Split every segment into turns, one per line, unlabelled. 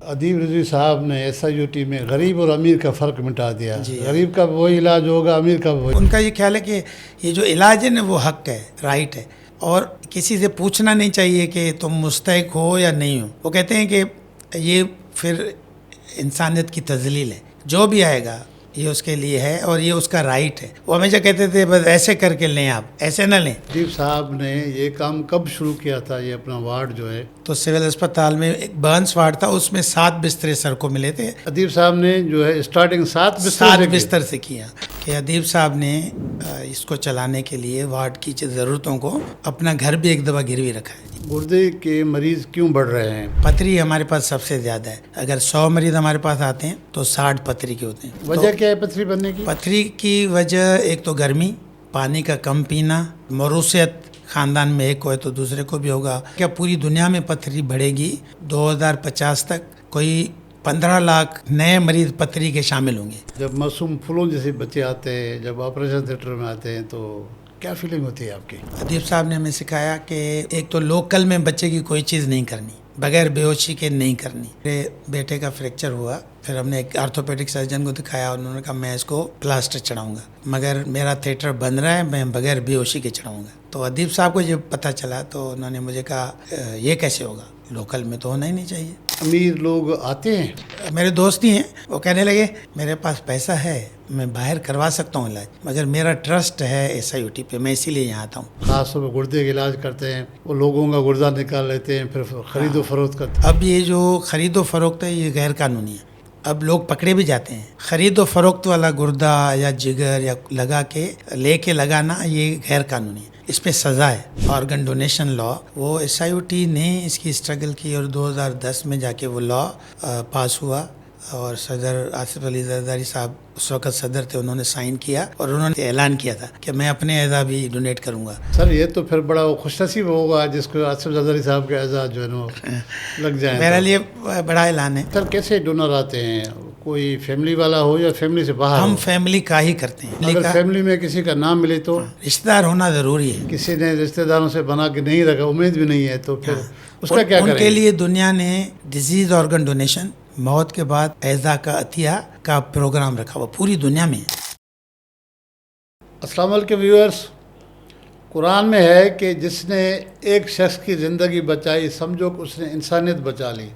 अदीब रिजवी साहब ने SIUT में गरीब और अमीर का फ़र्क मिटा दिया। गरीब का वही इलाज होगा, अमीर का वही।
उनका ये ख्याल है कि ये जो इलाज है ना वो हक है, राइट है, और किसी से पूछना नहीं चाहिए कि तुम मुस्तहिक हो या नहीं हो। वो कहते हैं कि ये फिर इंसानियत की तजलील है, जो भी आएगा ये उसके लिए है और ये उसका राइट है। वो हमेशा कहते थे बस ऐसे करके लें, आप ऐसे ना लें।
अदीब साहब ने ये काम कब शुरू किया था, ये अपना वार्ड जो है?
तो सिविल अस्पताल में एक बर्न्स वार्ड था, उसमें 7 बिस्तरे सर को मिले थे।
अदीब साहब ने जो है स्टार्टिंग 7
बिस्तर से किया कि अदीब साहब ने इसको चलाने के लिए वार्ड की ज़रूरतों को अपना घर भी एक दफ़ा गिरवी रखा है।
गुर्दे के मरीज़ क्यों बढ़ रहे हैं?
पथरी हमारे पास सबसे ज़्यादा है। अगर 100 मरीज़ हमारे पास आते हैं तो 60 पथरी के होते हैं।
वजह क्या है पथरी बनने की?
पथरी की वजह एक तो गर्मी, पानी का कम पीना, मौरूसियत, ख़ानदान में एक को है तो दूसरे को भी होगा। क्या पूरी दुनिया में पथरी बढ़ेगी? 2050 तक कोई 15 लाख नए मरीज़ पथरी के शामिल होंगे।
जब मासूम फूलों जैसे बच्चे आते हैं, जब ऑपरेशन थिएटर में आते हैं, तो क्या फीलिंग होती है आपकी?
अदीब साहब ने हमें सिखाया कि एक तो लोकल में बच्चे की कोई चीज़ नहीं करनी, बगैर बेहोशी के नहीं करनी। मेरे बेटे का फ्रैक्चर हुआ, फिर हमने एक आर्थोपेडिक सर्जन को दिखाया, उन्होंने कहा मैं इसको प्लास्टर चढ़ाऊंगा, मगर मेरा थिएटर बन रहा है, मैं बगैर बेहोशी के चढ़ाऊंगा। तो अदीब साहब को जब पता चला तो उन्होंने मुझे कहा ये कैसे होगा, लोकल में तो होना ही नहीं चाहिए।
अमीर लोग आते हैं,
मेरे दोस्त ही हैं, वो कहने लगे मेरे पास पैसा है, मैं बाहर करवा सकता हूँ इलाज, मगर मेरा ट्रस्ट है SIUT पे, मैं इसीलिए यहाँ आता हूँ।
खास तौर पर गुर्दे का इलाज करते हैं, वो लोगों का गुर्दा निकाल लेते हैं, फिर खरीदो फरोख्त करते हैं।
अब ये जो खरीदो फरोख्त है ये गैर कानूनी है। अब लोग पकड़े भी जाते हैं। खरीदो फरोख्त वाला गुर्दा या जिगर या लगा के लेके लगाना ये गैर कानूनी है, इस पे सज़ा है। ऑर्गन डोनेशन लॉ, वो SIUT ने इसकी स्ट्रगल की और 2010 में जाके वो लॉ पास हुआ और सदर आसिफ अली जरदारी साहब उस वक्त सदर थे, उन्होंने साइन किया और उन्होंने ऐलान किया था कि मैं अपने एज़ा भी डोनेट करूंगा।
सर ये तो फिर बड़ा खुशनसीब होगा जिसको आसिफ जरदारी साहब के एज़ा जो है ना लग जाए।
मेरे लिए बड़ा ऐलान है।
सर कैसे डोनर आते हैं? कोई फैमिली वाला हो या फैमिली से बाहर?
हम फैमिली का ही करते हैं।
अगर फैमिली में किसी का नाम मिले तो?
रिश्तेदार होना ज़रूरी है।
किसी ने रिश्तेदारों से बना के नहीं रखा, उम्मीद भी नहीं है, तो फिर उसका क्या करें?
उनके लिए दुनिया ने डिजीज ऑर्गन डोनेशन, मौत के बाद एज़ा का अतिया का प्रोग्राम रखा हुआ पूरी दुनिया में।
अस्सलाम वालेकुम व्यूअर्स, कुरान में है कि जिसने एक शख्स की ज़िंदगी बचाई समझो कि उसने इंसानियत बचा ली।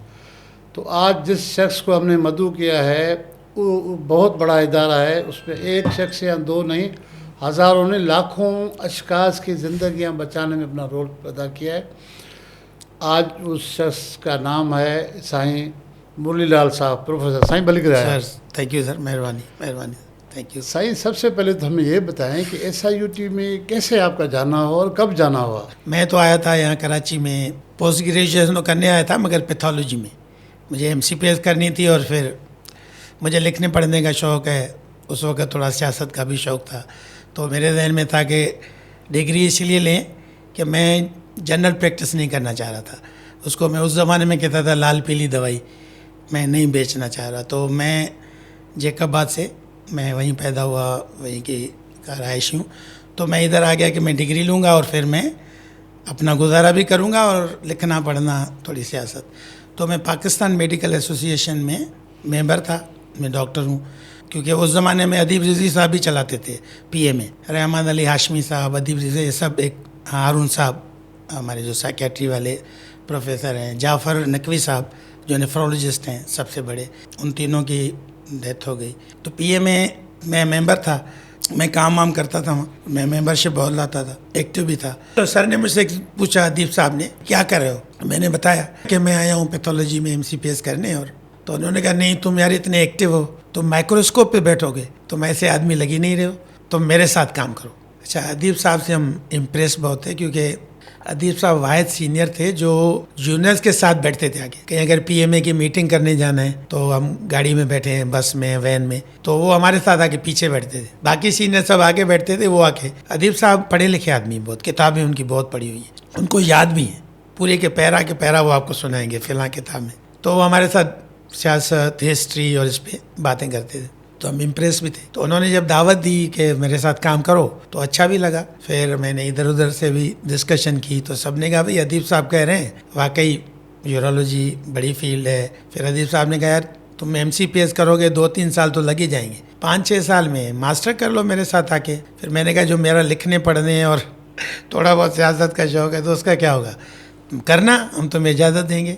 तो आज जिस शख्स को हमने मदऊ किया है वो बहुत बड़ा इदारा है, उसमें एक शख्स या दो नहीं, हज़ारों ने लाखों अशखास की ज़िंदगियां बचाने में अपना रोल अदा किया है। आज उस शख्स का नाम है साईं मुरली लाल साहब, professor Sai Balik Rai.
Sir thank you sir, मेहरबानी मेहरबानी, थैंक यू।
साईं सबसे पहले तो हमें ये बताएं कि SIUT में कैसे आपका जाना हुआ और कब जाना हुआ?
मैं तो आया था यहाँ कराची में, पोस्ट ग्रेजुएशन करने आया था, मगर पैथोलॉजी में मुझे MCPS करनी थी और फिर मुझे लिखने पढ़ने का शौक़ है, उस वक्त थोड़ा सियासत का भी शौक़ था। तो मेरे जहन में था कि डिग्री इसलिए लें कि मैं जनरल प्रैक्टिस नहीं करना चाह रहा था, उसको मैं उस ज़माने में कहता था लाल पीली दवाई, मैं नहीं बेचना चाह रहा। तो मैं जैकबाद से, मैं वहीं पैदा हुआ, वहीं की रहायशी हूँ, तो मैं इधर आ गया कि मैं डिग्री लूँगा और फिर मैं अपना गुजारा भी करूँगा और लिखना पढ़ना थोड़ी सियासत। तो मैं पाकिस्तान मेडिकल एसोसिएशन में मेंबर था, मैं डॉक्टर हूँ, क्योंकि उस ज़माने में अदीब रिजवी साहब भी चलाते थे PA में, रहमान अली हाशमी साहब, अदीब रिजवी, ये सब, एक हारून साहब हमारे जो साइकेट्री वाले प्रोफेसर हैं, जाफ़र नकवी साहब जो नेफ्रोलॉजिस्ट हैं सबसे बड़े, उन तीनों की डेथ हो गई। तो PA में मैं मेंबर था, मैं काम वाम करता था वहाँ, मैं मेंबरशिप बहुत लाता था, एक्टिव भी था। तो सर ने मुझसे पूछा, अदीब साहब ने, क्या कर रहे हो? मैंने बताया कि मैं आया हूँ पैथोलॉजी में MCPS करने, और तो उन्होंने कहा नहीं तुम यार इतने एक्टिव हो, तुम माइक्रोस्कोप पे बैठोगे, तुम ऐसे आदमी लगी नहीं रहे हो, तुम मेरे साथ काम करो। अच्छा, अदीब साहब से हम इम्प्रेस बहुत थे, क्योंकि अदीब साहब वाहिद सीनियर थे जो जूनियर्स के साथ बैठते थे आगे। कहीं अगर PMA की मीटिंग करने जाना है तो हम गाड़ी में बैठे हैं, बस में, वैन में, तो वो हमारे साथ आके पीछे बैठते थे, बाकी सीनियर सब आगे बैठते थे, वो आके। अदीब साहब पढ़े लिखे आदमी, बहुत किताबें उनकी बहुत पढ़ी हुई हैं, उनको याद भी हैं, पूरे के पैरा वो आपको सुनाएंगे फिलहाल किताब में। तो वो हमारे साथ सियासत, हिस्ट्री और इस पर बातें करते थे, तो हम इम्प्रेस भी थे। तो उन्होंने जब दावत दी कि मेरे साथ काम करो तो अच्छा भी लगा। फिर मैंने इधर उधर से भी डिस्कशन की, तो सब ने कहा भाई अदीब साहब कह रहे हैं, वाकई यूरोलॉजी बड़ी फील्ड है। फिर अदीब साहब ने कहा यार तुम MCPS करोगे 2-3 साल तो लग ही जाएंगे, 5-6 साल में मास्टर कर लो मेरे साथ आके। फिर मैंने कहा जो मेरा लिखने पढ़ने और थोड़ा बहुत सियासत का शौक़ है तो उसका क्या होगा, तुम करना, हम तुम्हें इजाज़त देंगे,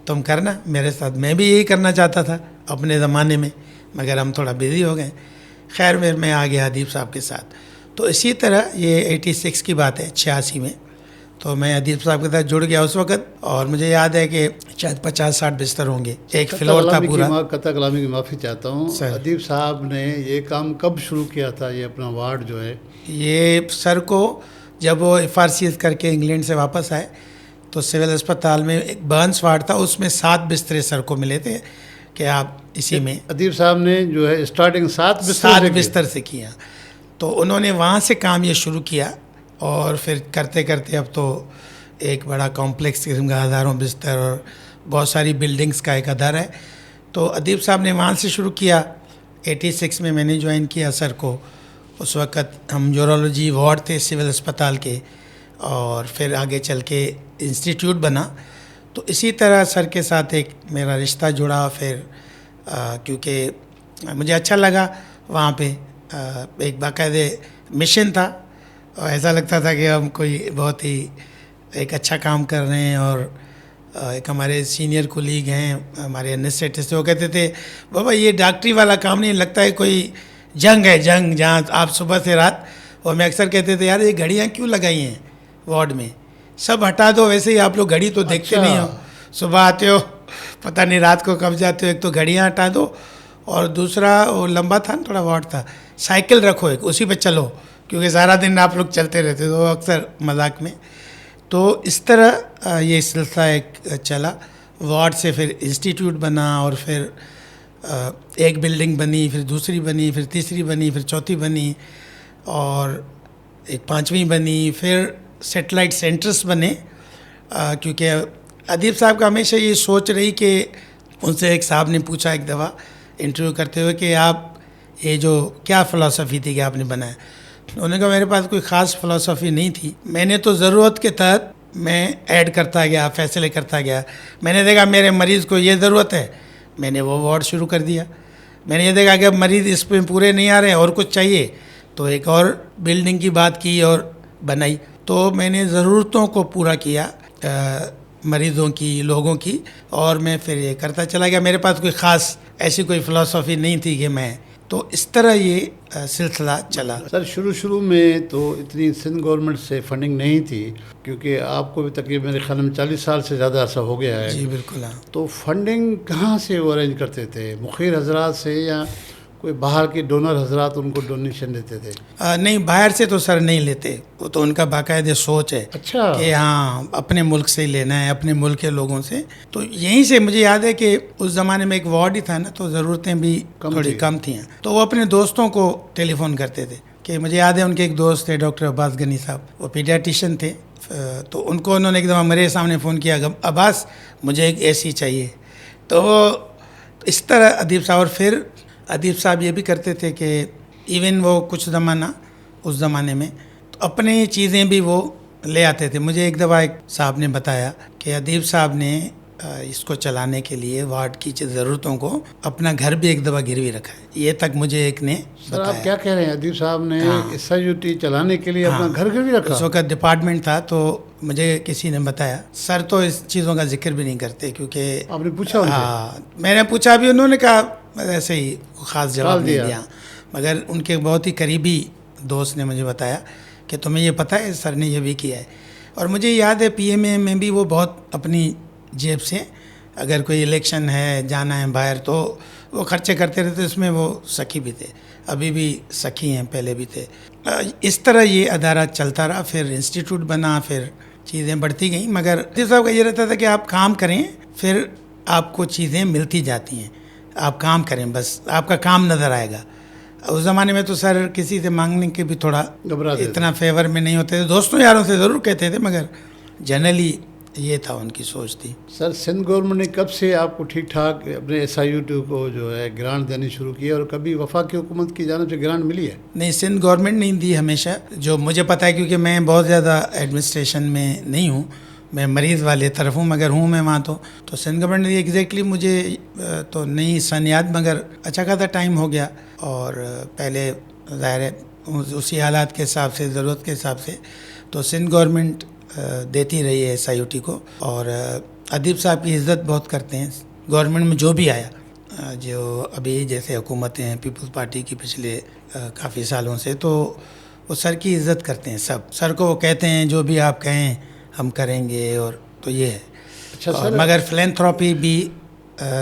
तुम करना मेरे साथ। मैं भी यही करना चाहता था अपने ज़माने में, मगर हम थोड़ा बिज़ी हो गए। खैर मैं आ गया अदीब साहब के साथ। तो इसी तरह ये 86 की बात है, 86 में तो मैं अदीब साहब के साथ जुड़ गया उस वक़्त। और मुझे याद है कि शायद 50-60 बिस्तर होंगे, एक फ्लोर था पूरा।
कतई कलामी की माफ़ी चाहता हूँ, अदीब साहब ने ये काम कब शुरू किया था, ये अपना वार्ड जो है?
ये सर को जब वो FRCS करके इंग्लैंड से वापस आए तो सिविल अस्पताल में एक बर्न्स वार्ड था, उसमें 7 बिस्तरे सर को मिले थे कि आप इसी में।
अदीब साहब ने जो है स्टार्टिंग 7
बिस्तर से किया, तो उन्होंने वहाँ से काम ये शुरू किया। और फिर करते करते अब तो एक बड़ा कॉम्प्लेक्स किस्म का हज़ारों बिस्तर और बहुत सारी बिल्डिंग्स का एक अदर है। तो अदीब साहब ने वहाँ से शुरू किया। 86 में मैंने ज्वाइन किया सर को। उस वक़्त हम यूरोलॉजी वार्ड थे सिविल अस्पताल के, और फिर आगे चल के इंस्टीट्यूट बना। तो इसी तरह सर के साथ एक मेरा रिश्ता जुड़ा। फिर क्योंकि मुझे अच्छा लगा वहाँ पे, एक बाकायदे मिशन था और ऐसा लगता था कि हम कोई बहुत ही एक अच्छा काम कर रहे हैं। और एक हमारे सीनियर कोलीग हैं, हमारे एनेस्थेटिस्ट, वो कहते थे बाबा ये डॉक्टरी वाला काम नहीं, लगता है कोई जंग है, जंग जहाँ आप सुबह से रात। और मैं अक्सर कहते थे यार ये घड़ियाँ क्यों लगाई हैं वार्ड में, सब हटा दो, वैसे ही आप लोग घड़ी तो देखते नहीं हो, सुबह आते हो पता नहीं रात को कब जाते हो। एक तो घड़ियाँ हटा दो, और दूसरा वो लंबा था ना थोड़ा वार्ड था, साइकिल रखो एक, उसी पे चलो, क्योंकि सारा दिन आप लोग चलते रहते तो अक्सर मजाक में। तो इस तरह ये सिलसिला एक चला। वार्ड से फिर इंस्टीट्यूट बना, और फिर एक बिल्डिंग बनी, फिर दूसरी बनी, फिर तीसरी बनी, फिर चौथी बनी, और एक 5वीं बनी। फिर सेटेलाइट सेंटर्स बने, क्योंकि अदीब साहब का हमेशा ये सोच रही कि उनसे एक साहब ने पूछा एक दफ़ा इंटरव्यू करते हुए कि आप ये जो क्या फ़िलासफ़ी थी कि आपने बनाया। उन्होंने कहा मेरे पास कोई ख़ास फ़िलासफ़ी नहीं थी, मैंने तो ज़रूरत के तहत मैं ऐड करता गया, फैसले करता गया। मैंने देखा मेरे मरीज़ को ये ज़रूरत है, मैंने वो वार्ड शुरू कर दिया। मैंने ये देखा कि अब मरीज़ इस पर पूरे नहीं आ रहे हैं और कुछ चाहिए, तो एक और बिल्डिंग की बात की और बनाई। तो मैंने ज़रूरतों को पूरा किया मरीज़ों की, लोगों की, और मैं फिर ये करता चला गया। मेरे पास कोई ख़ास ऐसी कोई फ़िलासफ़ी नहीं थी कि मैं, तो इस तरह ये सिलसिला चला।
सर शुरू में तो इतनी सिंध गवर्नमेंट से फंडिंग नहीं थी, क्योंकि आपको भी तकरीबन मेरे ख्याल में 40 साल से ज़्यादा अर्सा हो गया है।
जी बिल्कुल, हाँ।
तो फंडिंग कहाँ से वो अरेंज करते थे, मुखिर हजरात से या कोई बाहर के डोनर हजरात उनको डोनेशन देते थे?
नहीं, बाहर से तो सर नहीं लेते, वो तो उनका बाकायदे सोच है।
अच्छा।
कि हाँ अपने मुल्क से ही लेना है, अपने मुल्क के लोगों से। तो यहीं से मुझे याद है कि उस ज़माने में एक वार्ड ही था ना, तो ज़रूरतें भी थोड़ी कम थी। तो वो अपने दोस्तों को टेलीफोन करते थे। कि मुझे याद है उनके एक दोस्त थे डॉक्टर अब्बास गनी साहब, वो पीडियाट्रिशियन थे। तो उनको उन्होंने एक दफ़ा मेरे सामने फ़ोन किया, अब्बास मुझे एक AC चाहिए। तो इस तरह अदीब साहब, और फिर अदीब साहब ये भी करते थे कि इवन वो कुछ ज़माना उस ज़माने में तो अपनी चीज़ें भी वो ले आते थे। मुझे एक दफ़ा एक साहब ने बताया कि अदीब साहब ने इसको चलाने के लिए वार्ड की ज़रूरतों को अपना घर भी एक दफ़ा गिरवी रखा है। ये तक मुझे एक ने
सर बताया। आप क्या कह रहे हैं, अदीब साहब ने SIUT चलाने के लिए अपना घर गिरवी रखा?
उस वक्त डिपार्टमेंट था, तो मुझे किसी ने बताया। सर तो इस चीज़ों का जिक्र भी नहीं करते, क्योंकि
आपने पूछा उनसे?
हाँ, मैंने पूछा भी, उन्होंने कहा ऐसे ही ख़ास जवाब नहीं दिया। मगर उनके बहुत ही करीबी दोस्त ने मुझे बताया कि तुम्हें ये पता है सर ने ये भी किया है। और मुझे याद है PMA में भी वो बहुत अपनी जेब से, अगर कोई इलेक्शन है, जाना है बाहर, तो वो खर्चे करते रहते। इसमें वो सखी भी थे, अभी भी सखी हैं, पहले भी थे। इस तरह ये अदारा चलता रहा। फिर इंस्टीट्यूट बना, फिर चीज़ें बढ़ती गईं। मगर अदीब साहब का ये रहता था कि आप काम करें, फिर आपको चीज़ें मिलती जाती हैं। आप काम करें, बस आपका काम नज़र आएगा। उस ज़माने में तो सर किसी से मांगने के भी थोड़ा इतना फेवर में नहीं होते थे। दोस्तों यारों से ज़रूर कहते थे, मगर जनरली ये था उनकी सोच थी।
सर सिंध गवर्नमेंट ने कब से आपको ठीक ठाक अपने SIUT को जो है ग्रांट देनी शुरू की, और कभी वफाकी हुकूमत की जानिब से ग्रांट मिली है?
नहीं, सिंध गवर्नमेंट नहीं दी हमेशा, जो मुझे पता है, क्योंकि मैं बहुत ज़्यादा एडमिनिस्ट्रेशन में नहीं हूँ। मैं मरीज़ वाले तरफ हूँ, मगर हूँ मैं वहाँ तो सिंध गवर्नमेंट ने एग्जैक्टली मुझे तो नहीं सन याद, मगर अच्छा खासा टाइम हो गया। और पहले ज़ाहिर है उसी हालात के हिसाब से, ज़रूरत के हिसाब से तो सिंध गवर्नमेंट देती रही है SIUT को। और अदीब साहब की इज़्ज़त बहुत करते हैं गवर्नमेंट में जो भी आया, जो अभी जैसे हुकूमतें हैं पीपल्स पार्टी की पिछले काफ़ी सालों से, तो वो सर की इज़्ज़त करते हैं सब। सर को वो कहते हैं जो भी आप कहें हम करेंगे, और तो ये है।
अच्छा
और
सर,
मगर फिलैंथ्रोपी भी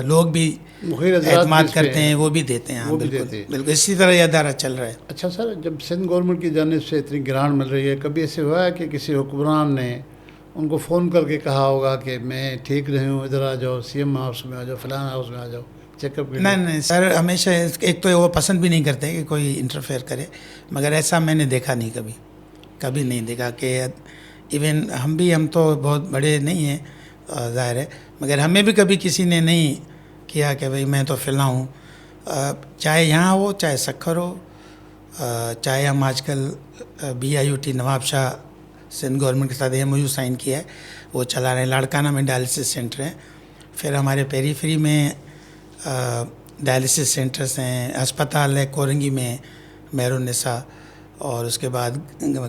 लोग भी
मुखिर हज़रात
एतमाद
भी इस पे
करते हैं, वो भी देते हैं।
वो
हाँ
भी
बिल्कुल
देते हैं।
बिल्कुल, इसी तरह यह अदारा चल रहा है।
अच्छा सर, जब सिंध गवर्नमेंट की जानिब से इतनी ग्रांट मिल रही है, कभी ऐसे हुआ है कि किसी हुक्मरान ने उनको फ़ोन करके कहा होगा कि मैं ठीक नहीं हूँ, इधर आ जाओ, CM हाउस में आ जाओ, फलाना हाउस में आ जाओ चेकअप के लिए?
नहीं नहीं सर, हमेशा एक तो वो पसंद भी नहीं करते कि कोई इंटरफेयर करे, मगर ऐसा मैंने देखा नहीं, कभी कभी नहीं देखा कि इवन हम तो बहुत बड़े नहीं हैं ज़ाहिर है, मगर हमें भी कभी किसी ने नहीं किया कि भाई मैं तो फ़िलहाल हूँ। चाहे यहाँ हो, चाहे सक्खर हो, चाहे हम आजकल BIUT नवाब शाह सिंध गवर्नमेंट के साथ MOU साइन किया है, वो चला रहे हैं। लाड़काना में डायलिसिस सेंटर है, फिर हमारे पेरीफ्री में डायलिसिस सेंटर्स हैं, अस्पताल है कोरंगी में मेहरुन्निसा, और उसके बाद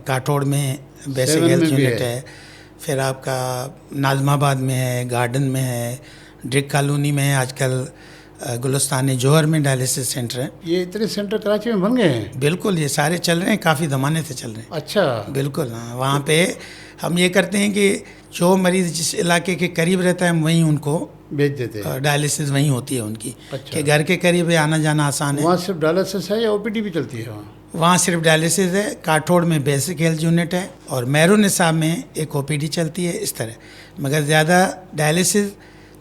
काठोड़ में बेसिक हेल्थ यूनिट है, फिर आपका नाज़माबाद में है, गार्डन में है, ड्रिक कॉलोनी में है, आजकल गुलिस्तान जौहर में डायलिसिस सेंटर है।
ये इतने सेंटर कराची में बन गए हैं?
बिल्कुल, ये सारे चल रहे हैं, काफ़ी ज़माने से चल रहे हैं।
अच्छा,
बिल्कुल। हाँ, वहाँ पे हम ये करते हैं कि जो मरीज़ जिस इलाके के करीब रहता है वहीं उनको
भेज देते हैं,
डायलिसिस वहीं होती है उनकी।
अच्छा।
कि घर के करीब है, आना जाना आसान है।
वहाँ सिर्फ डायलिसिस है या OPD भी चलती है वहाँ?
वहाँ सिर्फ डायलिसिस है। काठोड़ में बेसिक हेल्थ यूनिट है, और मेहरुन्निसा में एक OPD चलती है, इस तरह। मगर ज़्यादा डायलिसिस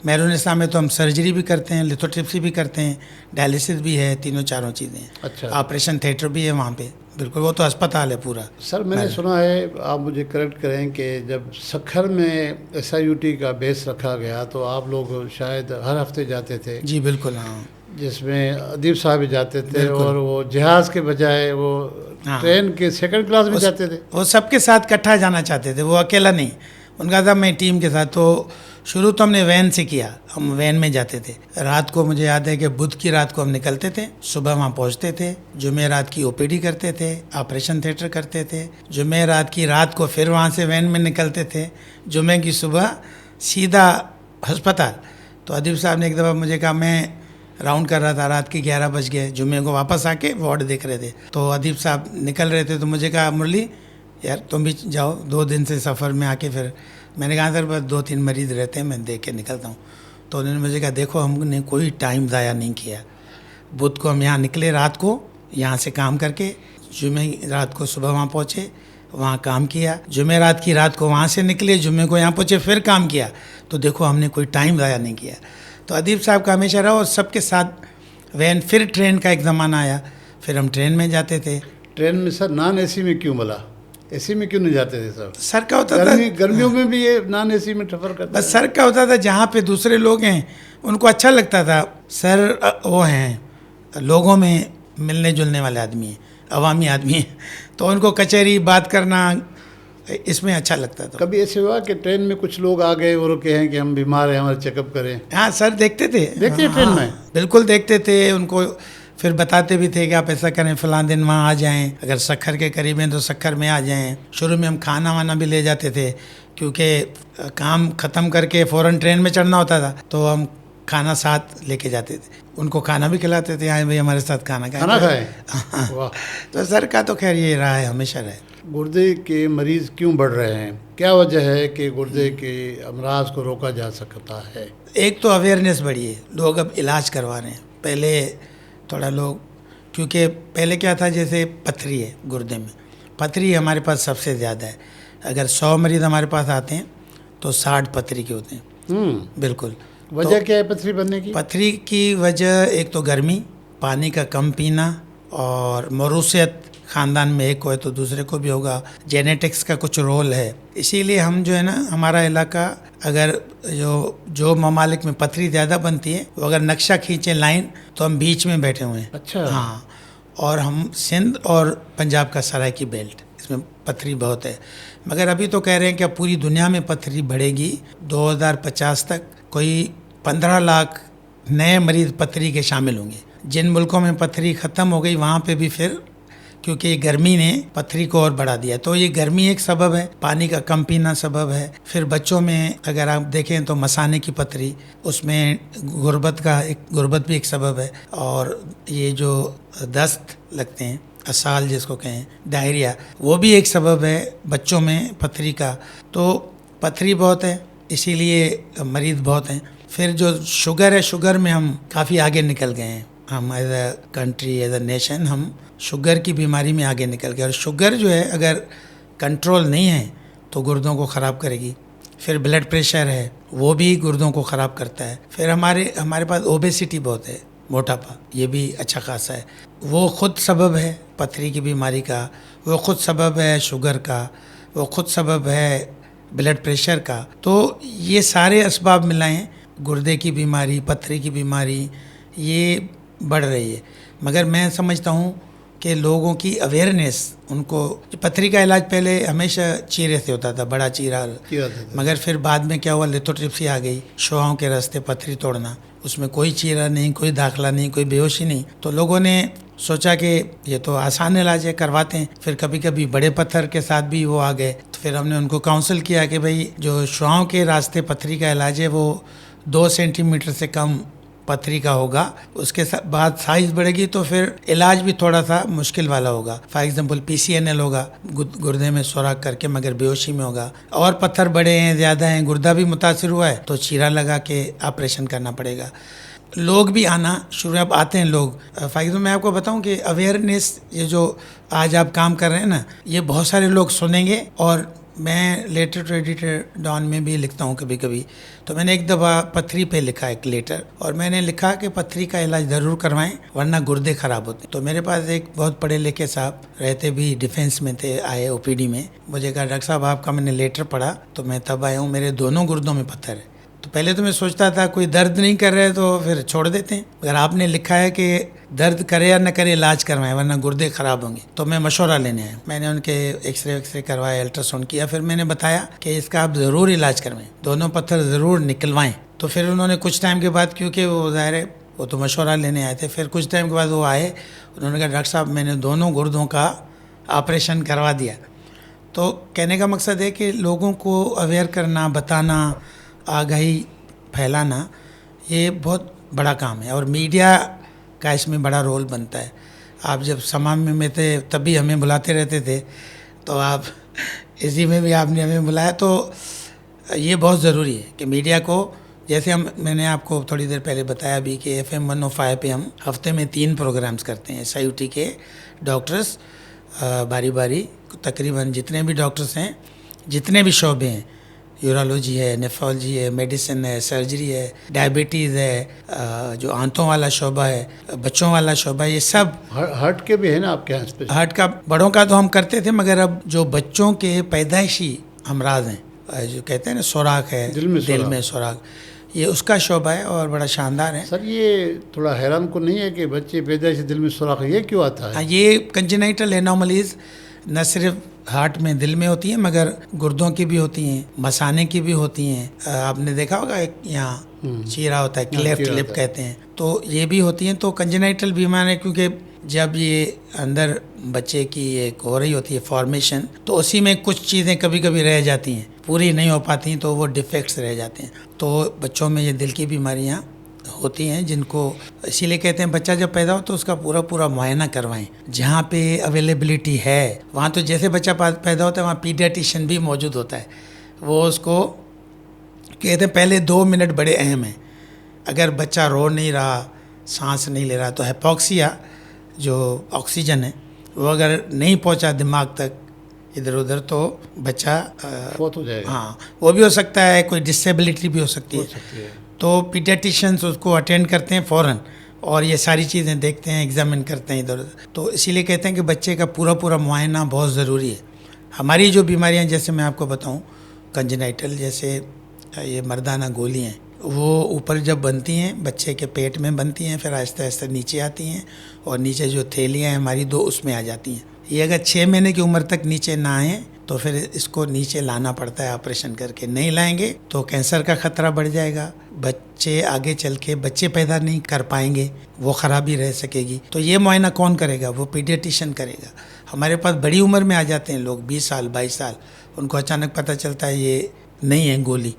मेहरुन्निसा में तो हम सर्जरी भी करते हैं, लिथोट्रिप्सी भी करते हैं, डायलिसिस भी है, तीनों चारों चीज़ें हैं।
अच्छा,
ऑपरेशन थिएटर भी है वहाँ पे। बिल्कुल, वो तो अस्पताल है पूरा।
सर मैंने सुना है, आप मुझे करेक्ट करें, कि जब सक्खर में SIUT का बेस रखा गया तो आप लोग शायद हर हफ्ते जाते थे?
जी बिल्कुल। हाँ,
जिसमें अदीब साहब भी जाते थे, और वो जहाज़ के बजाय वो ट्रेन के सेकंड क्लास में जाते थे।
वो सबके साथ इकट्ठा जाना चाहते थे, वो अकेला नहीं। उनका था मैं टीम के साथ। तो शुरू तो हमने वैन से किया, हम वैन में जाते थे। रात को मुझे याद है कि बुध की रात को हम निकलते थे, सुबह वहाँ पहुँचते थे, जुमे रात की OPD करते थे, ऑपरेशन थिएटर करते थे, जुमे रात की रात को फिर वहाँ से वैन में निकलते थे, जुमे की सुबह सीधा अस्पताल। तो अदीब साहब ने एक दफ़ा मुझे कहा, मैं राउंड कर रहा था, रात के 11 बज गए, जुमे को वापस आके वार्ड देख रहे थे, तो अदीब साहब निकल रहे थे, तो मुझे कहा, मुरली यार तुम भी जाओ, 2 दिन से सफ़र में आके। फिर मैंने कहा सर बस 2-3 मरीज़ रहते हैं, मैं देख के निकलता हूँ। तो उन्होंने मुझे कहा, देखो हमने कोई टाइम ज़ाया नहीं किया। बुध को हम यहाँ निकले रात को, यहाँ से काम करके, जुमे रात को सुबह वहाँ पहुँचे, वहाँ काम किया, जुमे रात की रात को वहाँ से निकले, जुमे को यहाँ पहुँचे, फिर काम किया। तो देखो हमने कोई टाइम ज़ाया नहीं किया। तो अदीब साहब का हमेशा रहा, और सबके साथ वैन। फिर ट्रेन का एक ज़माना आया, फिर हम ट्रेन में जाते थे।
ट्रेन में सर नॉन AC में क्यों बोला? AC में क्यों नहीं जाते थे सर?
सर का होता था,
गर्मियों में भी ये नॉन AC में सफ़र करते?
बस सर का होता था, जहाँ पे दूसरे लोग हैं उनको अच्छा लगता था। सर वो हैं लोगों में मिलने जुलने वाले आदमी हैं, अवामी आदमी हैं, तो उनको कचहरी बात करना इसमें अच्छा लगता था।
कभी ऐसे हुआ कि ट्रेन में कुछ लोग आ गए और कहें कि हम बीमार हैं, हमारा चेकअप करें?
हाँ सर, देखते थे
ट्रेन में?
बिल्कुल देखते थे उनको, फिर बताते भी थे कि आप ऐसा करें, फ़लाँ दिन वहाँ आ जाएं, अगर सक्खर के करीब हैं तो सक्खर में आ जाएं। शुरू में हम खाना वाना भी ले जाते थे, क्योंकि काम ख़त्म करके फ़ौरन ट्रेन में चढ़ना होता था, तो हम खाना साथ लेके जाते थे, उनको खाना भी खिलाते थे, आए भाई हमारे साथ खाना खाएं।
वाह।
तो सर का तो खैर ये रहा है, हमेशा रहे।
गुर्दे के मरीज़ क्यों बढ़ रहे हैं? क्या वजह है कि गुर्दे के अमराज को रोका जा सकता है?
एक तो अवेयरनेस बढ़ी है, लोग अब इलाज करवा रहे हैं। पहले थोड़ा लोग, क्योंकि पहले क्या था, जैसे पथरी है गुर्दे में, पथरी हमारे पास सबसे ज़्यादा है। अगर 100 मरीज़ हमारे पास आते हैं तो 60 पथरी के होते हैं। बिल्कुल।
वजह क्या है पथरी बनने की?
पथरी की वजह एक तो गर्मी, पानी का कम पीना, और मौरूसियत, ख़ानदान में एक हो तो दूसरे को भी होगा, जेनेटिक्स का कुछ रोल है। इसीलिए हम जो है ना, हमारा इलाका, अगर जो ममालिक में पथरी ज़्यादा बनती है, वो अगर नक्शा खींचे लाइन, तो हम बीच में बैठे हुए हैं।
अच्छा।
हाँ, और हम सिंध और पंजाब का सराय की बेल्ट, इसमें पथरी बहुत है। मगर अभी तो कह रहे हैं कि अब पूरी दुनिया में पथरी बढ़ेगी, 2050 तक कोई 15 लाख नए मरीज पथरी के शामिल होंगे। जिन मुल्कों में पथरी ख़त्म हो गई वहाँ पे भी फिर, क्योंकि गर्मी ने पथरी को और बढ़ा दिया, तो ये गर्मी एक सबब है, पानी का कम पीना सबब है। फिर बच्चों में अगर आप देखें तो मसाने की पथरी, उसमें गुर्बत भी एक सबब है। और ये जो दस्त लगते हैं, असाल जिसको कहें, डायरिया, वो भी एक सबब है बच्चों में पथरी का। तो पथरी बहुत है, इसीलिए मरीज़ बहुत हैं। फिर जो शुगर है, शुगर में हम काफ़ी आगे निकल गए हैं। हम as a country, as a nation, हम शुगर की बीमारी में आगे निकल गए। और शुगर जो है अगर कंट्रोल नहीं है तो गुर्दों को ख़राब करेगी। फिर ब्लड प्रेशर है, वो भी गुर्दों को ख़राब करता है। फिर हमारे पास ओबेसिटी बहुत है, मोटापा, ये भी अच्छा खासा है। वो खुद सबब है पथरी की बीमारी का, वो खुद सबब है शुगर का, वो खुद सबब है ब्लड प्रेशर का। तो ये सारे असबाब मिलाएं, गुर्दे की बीमारी, पथरी की बीमारी ये बढ़ रही है। मगर मैं समझता हूँ कि लोगों की अवेयरनेस, उनको पथरी का इलाज पहले हमेशा चीरे से होता था, बड़ा चीरा, मगर फिर बाद में क्या हुआ, लिथोट्रिप्सी आ गई, शुआओं के रास्ते पथरी तोड़ना, उसमें कोई चीरा नहीं, कोई दाखला नहीं, कोई बेहोशी नहीं। तो लोगों ने सोचा कि ये तो आसान इलाज है, करवाते हैं। फिर कभी कभी बड़े पत्थर के साथ भी वो आ गए, तो फिर हमने उनको काउंसिल किया कि भाई जो शुआओं के रास्ते पथरी का इलाज है वो 2 सेंटीमीटर से कम पथरी का होगा। उसके बाद साइज बढ़ेगी तो फिर इलाज भी थोड़ा सा मुश्किल वाला होगा। फॉर एग्जांपल PCNL होगा, गुर्दे में सुराख करके, मगर बेहोशी में होगा। और पत्थर बड़े हैं, ज़्यादा हैं, गुर्दा भी मुतासिर हुआ है, तो चीरा लगा के ऑपरेशन करना पड़ेगा। लोग भी आना शुरू, अब आते हैं लोग। फॉर एग्जाम्पल मैं आपको बताऊं कि अवेयरनेस, ये जो आज आप काम कर रहे हैं ना, ये बहुत सारे लोग सुनेंगे। और मैं लेटर टू एडिटर डॉन में भी लिखता हूँ कभी कभी, तो मैंने एक दफ़ा पथरी पे लिखा एक लेटर, और मैंने लिखा कि पथरी का इलाज ज़रूर करवाएं वरना गुर्दे ख़राब होते हैं। तो मेरे पास एक बहुत पढ़े लिखे साहब रहते भी डिफेंस में थे, आए OPD में, मुझे कहा डॉक्टर साहब आपका मैंने लेटर पढ़ा तो मैं तब आया हूँ, मेरे दोनों गुर्दों में पत्थर है। तो पहले तो मैं सोचता था कोई दर्द नहीं कर रहे तो फिर छोड़ देते हैं, अगर आपने लिखा है कि दर्द करे या न करे इलाज करवाएं वरना गुर्दे ख़राब होंगे, तो मैं मशवरा लेने आया। मैंने उनके एक्सरे करवाया, अल्ट्रासाउंड किया, फिर मैंने बताया कि इसका आप ज़रूर इलाज करवाएं, दोनों पत्थर ज़रूर निकलवाएं। तो फिर उन्होंने कुछ टाइम के बाद, क्योंकि वो ज़ाहिर है वो तो मशवरा लेने आए थे, फिर कुछ टाइम के बाद वो आए, उन्होंने कहा डॉक्टर साहब मैंने दोनों गुर्दों का ऑपरेशन करवा दिया। तो कहने का मकसद है कि लोगों को अवेयर करना, बताना, आगाही फैलाना, ये बहुत बड़ा काम है। और मीडिया का इसमें बड़ा रोल बनता है। आप जब समाज में थे तभी हमें बुलाते रहते थे, तो आप इसी में भी आपने हमें बुलाया, तो ये बहुत ज़रूरी है कि मीडिया को, जैसे मैंने आपको थोड़ी देर पहले बताया भी कि FM 105 पे हम हफ्ते में 3 प्रोग्राम्स करते हैं। SIUT के डॉक्टर्स बारी बारी, तकरीबन जितने भी डॉक्टर्स हैं, जितने भी शोबे हैं, यूरोलॉजी है, नेफ्रोलॉजी है, मेडिसिन है, सर्जरी है, डायबिटीज़ है, जो आंतों वाला शोबा है, बच्चों वाला शोबा है, ये सब।
हार्ट के भी है ना आपके यहाँ पे?
हार्ट का, बड़ों का तो हम करते थे, मगर अब जो बच्चों के पैदाइशी अमराज हैं, जो कहते हैं ना सुराख है, दिल में सुराख, ये उसका शोबा है और बड़ा शानदार है।
सर ये थोड़ा हैरान को नहीं है कि बच्चे पैदाइशी दिल में सुराख, ये क्यों आता है?
ये कंजेनाइटल एनोमलीज न सिर्फ हार्ट में, दिल में होती हैं, मगर गुर्दों की भी होती हैं, मसाने की भी होती हैं। आपने देखा होगा एक यहाँ चीरा होता है, क्लेफ्ट लिप कहते हैं, तो ये भी होती हैं। तो कंजेनाइटल बीमारी है, क्योंकि जब ये अंदर बच्चे की एक हो रही होती है फॉर्मेशन, तो उसी में कुछ चीज़ें कभी कभी रह जाती हैं, पूरी नहीं हो पाती, तो वो डिफेक्ट्स रह जाते हैं। तो बच्चों में ये दिल की बीमारियाँ होती हैं, जिनको इसीलिए कहते हैं बच्चा जब पैदा हो तो उसका पूरा पूरा मुआयना करवाएं। जहाँ पे अवेलेबिलिटी है वहाँ, तो जैसे बच्चा पैदा होता है वहाँ पीडियाट्रिशियन भी मौजूद होता है। वो उसको कहते हैं पहले 2 मिनट बड़े अहम हैं। अगर बच्चा रो नहीं रहा, सांस नहीं ले रहा, तो हाइपोक्सिया जो ऑक्सीजन है वो अगर नहीं पहुँचा दिमाग तक इधर उधर, तो बच्चा
फौत हो जाएगा।
हाँ, वो भी हो सकता है, कोई डिसेबिलिटी भी हो सकती है। तो पीडियाट्रिशियंस उसको अटेंड करते हैं फ़ौरन, और ये सारी चीज़ें देखते हैं, एग्जामिन करते हैं इधर उधर। तो इसीलिए कहते हैं कि बच्चे का पूरा पूरा मुआयना बहुत ज़रूरी है। हमारी जो बीमारियां, जैसे मैं आपको बताऊं, कंजेनाइटल, जैसे ये मर्दाना गोली हैं, वो ऊपर जब बनती हैं बच्चे के पेट में बनती हैं, फिर आहिस्ता आहिस्ता नीचे आती हैं, और नीचे जो थैलियाँ हैं हमारी 2 उसमें आ जाती हैं, ये अगर 6 महीने की उम्र तक नीचे ना आए तो फिर इसको नीचे लाना पड़ता है ऑपरेशन करके। नहीं लाएंगे तो कैंसर का खतरा बढ़ जाएगा, बच्चे आगे चल के बच्चे पैदा नहीं कर पाएंगे, वो खराबी रह सकेगी। तो ये मुआयना कौन करेगा? वो पीडियाट्रिशियन करेगा। हमारे पास बड़ी उम्र में आ जाते हैं लोग, 20 साल 22 साल, उनको अचानक पता चलता है ये नहीं है गोली,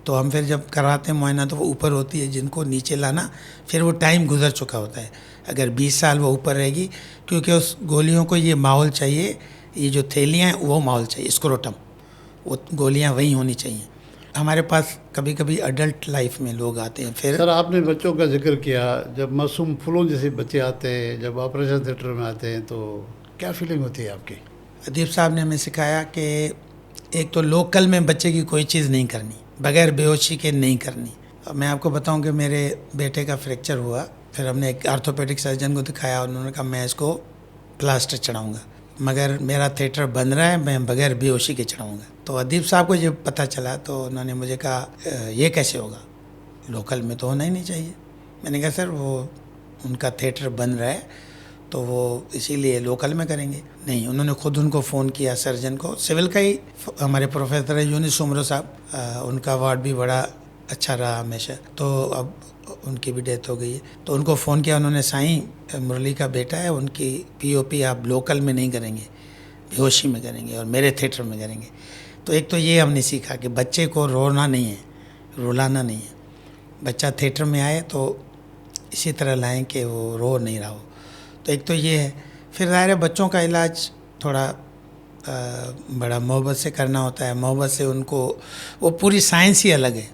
तो हम फिर जब कराते हैं मुआयना तो वो ऊपर होती है। जिनको नीचे लाना फिर वो टाइम गुजर चुका होता है। अगर 20 साल वो ऊपर रहेगी, क्योंकि उस गोलियों को ये माहौल चाहिए, ये जो थैलियाँ हैं वो माहौल चाहिए, स्क्रोटम, वो गोलियाँ वहीं होनी चाहिए। हमारे पास कभी कभी अडल्ट लाइफ में लोग आते हैं। फिर
सर आपने बच्चों का जिक्र किया, जब मासूम फूलों जैसे बच्चे आते हैं, जब ऑपरेशन थिएटर में आते हैं, तो क्या फीलिंग होती है आपकी?
अदीब साहब ने हमें सिखाया कि एक तो लोकल में बच्चे की कोई चीज़ नहीं करनी, बगैर बेहोशी के नहीं करनी। अब मैं आपको बताऊं कि मेरे बेटे का फ्रैक्चर हुआ, फिर हमने एक आर्थोपेडिक सर्जन को दिखाया, उन्होंने कहा मैं इसको प्लास्टर चढ़ाऊँगा, मगर मेरा थिएटर बन रहा है, मैं बगैर बेहोशी के चढ़ाऊँगा। तो अदीब साहब को जब पता चला तो उन्होंने मुझे कहा ये कैसे होगा, लोकल में तो होना ही नहीं चाहिए। मैंने कहा सर वो उनका थिएटर बन रहा है तो वो इसीलिए लोकल में करेंगे। नहीं, उन्होंने खुद उनको फ़ोन किया, सर्जन को, सिविल का ही हमारे प्रोफेसर है यूनिस उमरो साहब, उनका वार्ड भी बड़ा अच्छा रहा हमेशा, तो अब उनकी भी डेथ हो गई है। तो उनको फ़ोन किया, उन्होंने साईं मुरली का बेटा है, उनकी पीओपी आप लोकल में नहीं करेंगे, बेहोशी में करेंगे और मेरे थिएटर में करेंगे। तो एक तो ये हमने सीखा कि बच्चे को रोना नहीं है, रुलाना नहीं है। बच्चा थिएटर में आए तो इसी तरह लाएं कि वो रो नहीं रहा हो। तो एक तो ये है। फिर ज़ाहिर है बच्चों का इलाज थोड़ा बड़ा मोहब्बत से करना होता है, मोहब्बत से उनको, वो पूरी साइंस ही अलग है।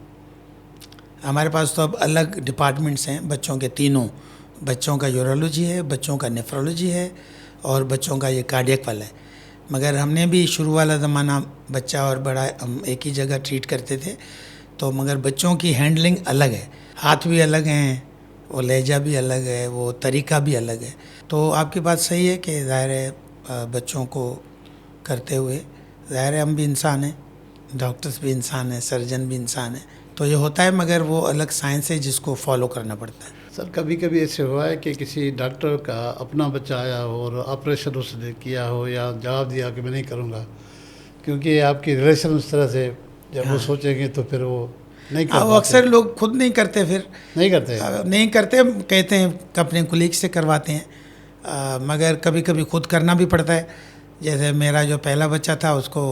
हमारे पास तो अब अलग डिपार्टमेंट्स हैं बच्चों के तीनों, बच्चों का यूरोलॉजी है, बच्चों का नेफ्रोलॉजी है और बच्चों का ये कार्डियक वाला है। मगर हमने भी शुरू वाला ज़माना बच्चा और बड़ा हम एक ही जगह ट्रीट करते थे, तो मगर बच्चों की हैंडलिंग अलग है, हाथ भी अलग हैं, वो लहजा भी अलग है, वो तरीका भी अलग है। तो आपकी बात सही है कि ज़ाहिर है बच्चों को करते हुए ज़ाहिर है हम भी इंसान हैं, डॉक्टर्स भी इंसान हैं, सर्जन भी इंसान हैं, तो ये होता है, मगर वो अलग साइंस है जिसको फॉलो करना पड़ता है।
सर कभी कभी ऐसे हुआ है कि किसी डॉक्टर का अपना बच्चा आया हो और ऑपरेशन उसने किया हो या जवाब दिया कि मैं नहीं करूँगा, क्योंकि आपकी रिलेशन उस तरह से जब वो सोचेंगे तो फिर वो नहीं कर
वो अक्सर लोग खुद नहीं करते, फिर
नहीं करते,
नहीं करते, कहते हैं कि अपने कुलीग से करवाते हैं, मगर कभी कभी खुद करना भी पड़ता है। जैसे मेरा जो पहला बच्चा था उसको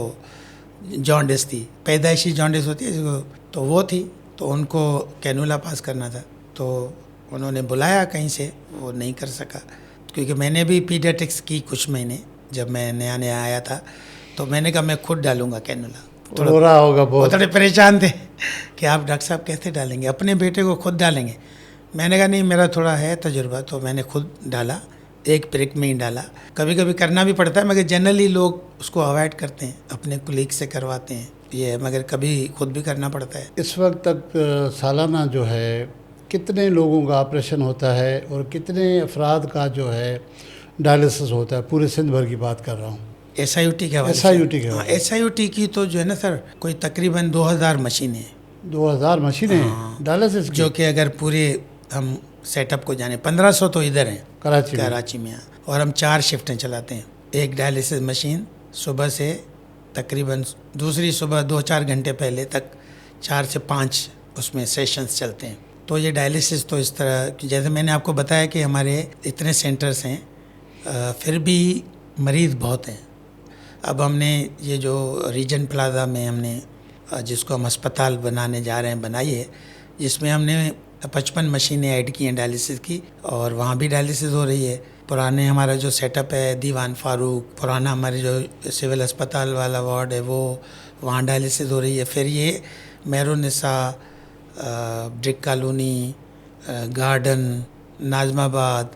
जॉन्डिस थी, पैदाइशी जॉन्डिस होती है जिसको, तो वो थी, तो उनको कैनुला पास करना था, तो उन्होंने बुलाया कहीं से, वो नहीं कर सका। क्योंकि मैंने भी पीडियाट्रिक्स की कुछ महीने, जब मैं नया नया आया था, तो मैंने कहा मैं खुद डालूंगा कैनुला।
रो रहा होगा बहुत,
थोड़े परेशान थे कि आप डॉक्टर साहब कैसे डालेंगे, अपने बेटे को खुद डालेंगे। मैंने कहा नहीं, मेरा थोड़ा है तजुर्बा, तो मैंने खुद डाला, एक प्रिक में ही डाला। कभी कभी करना भी पड़ता है, मगर जनरली लोग उसको अवॉइड करते हैं, अपने कुलीग से करवाते हैं, ये है, मगर कभी खुद भी करना पड़ता है।
इस वक्त तक सालाना जो है कितने लोगों का ऑपरेशन होता है और कितने अफराद का जो है डायलिसिस होता है? पूरे सिंध भर की बात कर रहा हूँ।
SIUT के हवाले से,
SIUT के
हाँ, SIUT की तो जो है ना सर, कोई तकरीबन 2000 मशीनें,
2000 मशीनें डायलिसिस की,
जो कि अगर पूरे हम सेटअप को जाने, 1500 तो इधर हैं कराची में, और हम 4 शिफ्टें चलाते हैं। एक डायलिसिस मशीन सुबह से तकरीबन दूसरी सुबह 2-4 घंटे पहले तक 4 से 5 उसमें सेशंस चलते हैं। तो ये डायलिसिस तो इस तरह, जैसे मैंने आपको बताया कि हमारे इतने सेंटर्स हैं, फिर भी मरीज़ बहुत हैं। अब हमने ये जो रीजन प्लाजा में हमने, जिसको हम अस्पताल बनाने जा रहे हैं, बनाई है, जिसमें हमने 55 मशीनें ऐड की हैं डायलिसिस की, और वहाँ भी डायलिसिस हो रही है। पुराने हमारा जो सेटअप है दीवान फारूक, पुराना हमारे जो सिविल अस्पताल वाला वार्ड है, वो वहाँ डायलिसिस हो रही है। फिर ये Mehrunnisa, brick colony, garden, Najmabad,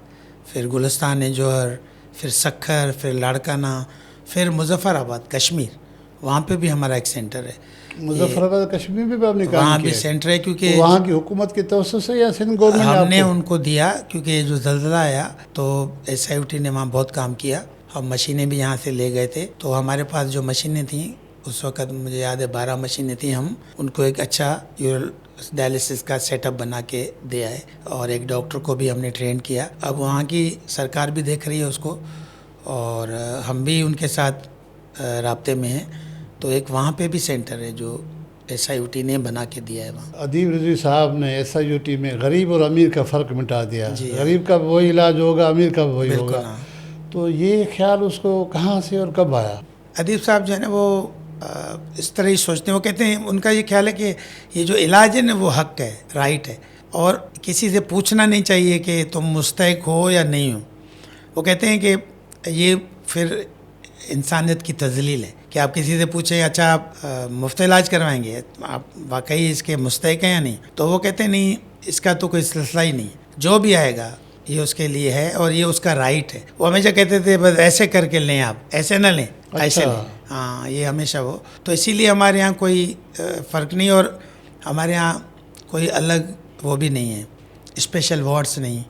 फिर गुलिस्तान जौहर, फिर सक्खर, फिर लाड़काना, फिर मुजफ्फराबाद कश्मीर, वहाँ पे भी हमारा एक सेंटर है।
मुजफ्फराबाद कश्मीर में भी आपने काम
वहाँ
किया
भी सेंटर है, क्योंकि
तो वहाँ की हुकूमत की तवज्जो से या सिंध गवर्नमेंट
हमने
आपको?
उनको दिया, क्योंकि जो ज़ल्ज़ला आया तो SIUT ने वहाँ बहुत काम किया। हम मशीनें भी यहाँ से ले गए थे, तो हमारे पास जो मशीनें थीं उस वक़्त मुझे याद है 12 मशीनें थीं, हम उनको एक अच्छा डायलिसिस का सेटअप बना के दे आए, और एक डॉक्टर को भी हमने ट्रेन किया। अब वहाँ की सरकार भी देख रही है उसको, और हम भी उनके साथ राब्ते में हैं। तो एक वहाँ पे भी सेंटर है जो SIUT ने बना के दिया है वहाँ।
अदीब रिजवी साहब ने SIUT में गरीब और अमीर का फ़र्क मिटा दिया।
जी हाँ।
गरीब का वही इलाज होगा, अमीर का वही
बिल्कुल
होगा।
हाँ।
तो ये ख्याल उसको कहाँ से और कब आया?
अदीब साहब जो है ना वो इस तरह ही सोचते हैं। वो कहते हैं, उनका ये ख्याल है कि ये जो इलाज है ना वो हक है, राइट है, और किसी से पूछना नहीं चाहिए कि तुम मुस्तहिक हो या नहीं हो। वो कहते हैं कि ये फिर इंसानियत की तजलील है कि आप किसी से पूछें अच्छा आप मुफ्त इलाज करवाएंगे, आप वाकई इसके मुस्तहिक हैं या नहीं। तो वो कहते हैं नहीं, इसका तो कोई सिलसिला ही नहीं, जो भी आएगा ये उसके लिए है और ये उसका राइट है। वो हमेशा कहते थे बस ऐसे करके लें, आप ऐसे ना लें, ऐसे
अच्छा।
लें। हाँ, ये हमेशा वो। तो इसीलिए हमारे यहाँ कोई फ़र्क नहीं, और हमारे यहाँ कोई अलग वो भी नहीं है, स्पेशल वार्ड्स नहीं,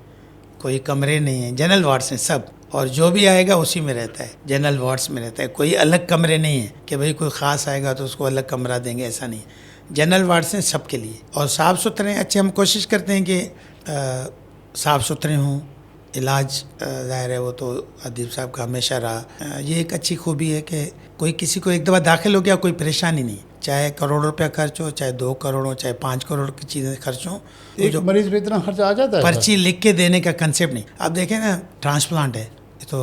कोई कमरे नहीं हैं, जनरल वार्ड्स हैं सब, और जो भी आएगा उसी में रहता है, जनरल वार्ड्स में रहता है। कोई अलग कमरे नहीं है कि भाई कोई ख़ास आएगा तो उसको अलग कमरा देंगे, ऐसा नहीं। जनरल वार्ड्स हैं सबके लिए, और साफ़ सुथरे अच्छे। हम कोशिश करते हैं कि साफ़ सुथरे हों। इलाज ज़ाहिर है वो तो अदीब साहब का हमेशा रहा। ये एक अच्छी खूबी है कि कोई किसी को एक दफ़ा दाखिल हो गया कोई परेशानी नहीं, चाहे करोड़ों रुपया खर्च हो, चाहे 2 करोड़ हो, चाहे 5 करोड़ की चीज़ें खर्च हों,
एक मरीज पे इतना खर्चा आ जाता है?
पर्ची लिख के देने का कंसेप्ट नहीं। आप देखें ना, ट्रांसप्लांट है ये तो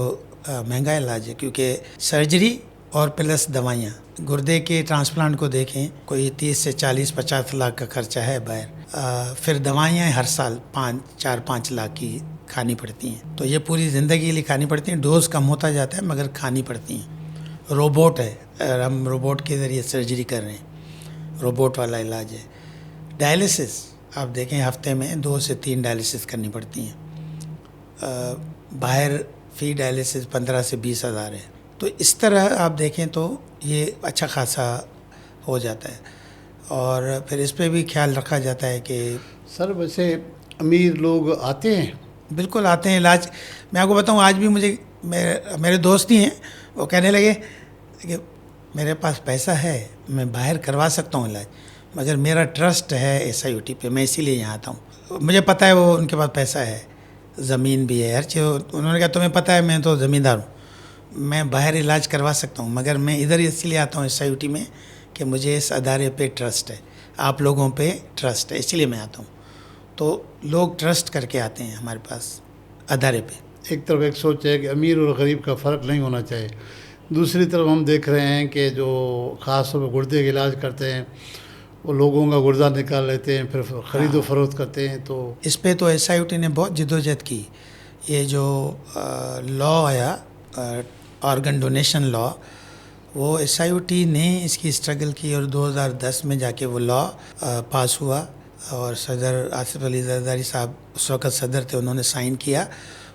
महंगा इलाज है, क्योंकि सर्जरी और प्लस दवाइयाँ। गुर्दे के ट्रांसप्लांट को देखें, कोई 30 से 40-50 लाख का खर्चा है बाहर। फिर दवाइयाँ हर साल 4-5 लाख की खानी पड़ती हैं। तो ये पूरी ज़िंदगी के लिए खानी पड़ती हैं। डोज कम होता जाता है मगर खानी पड़ती हैं। रोबोट है, हम रोबोट के ज़रिए सर्जरी कर रहे हैं, रोबोट वाला इलाज है। डायलिसिस आप देखें, हफ्ते में 2 से 3 डायलिसिस करनी पड़ती हैं। बाहर फ़ी डायलिसिस 15 से 20 हज़ार है। तो इस तरह आप देखें तो ये अच्छा खासा हो जाता है, और फिर इस पे भी ख्याल रखा जाता है कि
सर वैसे अमीर लोग आते हैं?
बिल्कुल आते हैं इलाज। मैं आपको बताऊं, आज भी मुझे मेरे दोस्त ही हैं, वो कहने लगे कि मेरे पास पैसा है, मैं बाहर करवा सकता हूं इलाज, मगर मेरा ट्रस्ट है SIUT पे, मैं इसीलिए यहाँ आता हूँ। मुझे पता है वो उनके पास पैसा है, ज़मीन भी है, हर चीज़। उन्होंने कहा तुम्हें पता है मैं तो ज़मींदार हूँ, मैं बाहर इलाज करवा सकता हूँ, मगर मैं इधर इसलिए आता हूँ SIUT में कि मुझे इस अदारे पे ट्रस्ट है, आप लोगों पे ट्रस्ट है, इसलिए मैं आता हूँ। तो लोग ट्रस्ट करके आते हैं हमारे पास अदारे पे।
एक तरफ एक सोच है कि अमीर और गरीब का फ़र्क नहीं होना चाहिए, दूसरी तरफ हम देख रहे हैं कि जो ख़ास तौर पर गुर्दे का इलाज करते हैं वो लोगों का गुर्दा निकाल लेते हैं, फिर ख़रीदो फरोख्त करते हैं। तो
इस पे तो SIUT ने बहुत जिद्दोजहद की। ये जो लॉ आया, ऑर्गन डोनेशन लॉ, वो SIUT ने इसकी स्ट्रगल की, और 2010 में जाके वो लॉ पास हुआ, और सदर आसिफ अली जरदारी साहब उस वक़्त सदर थे, उन्होंने साइन किया,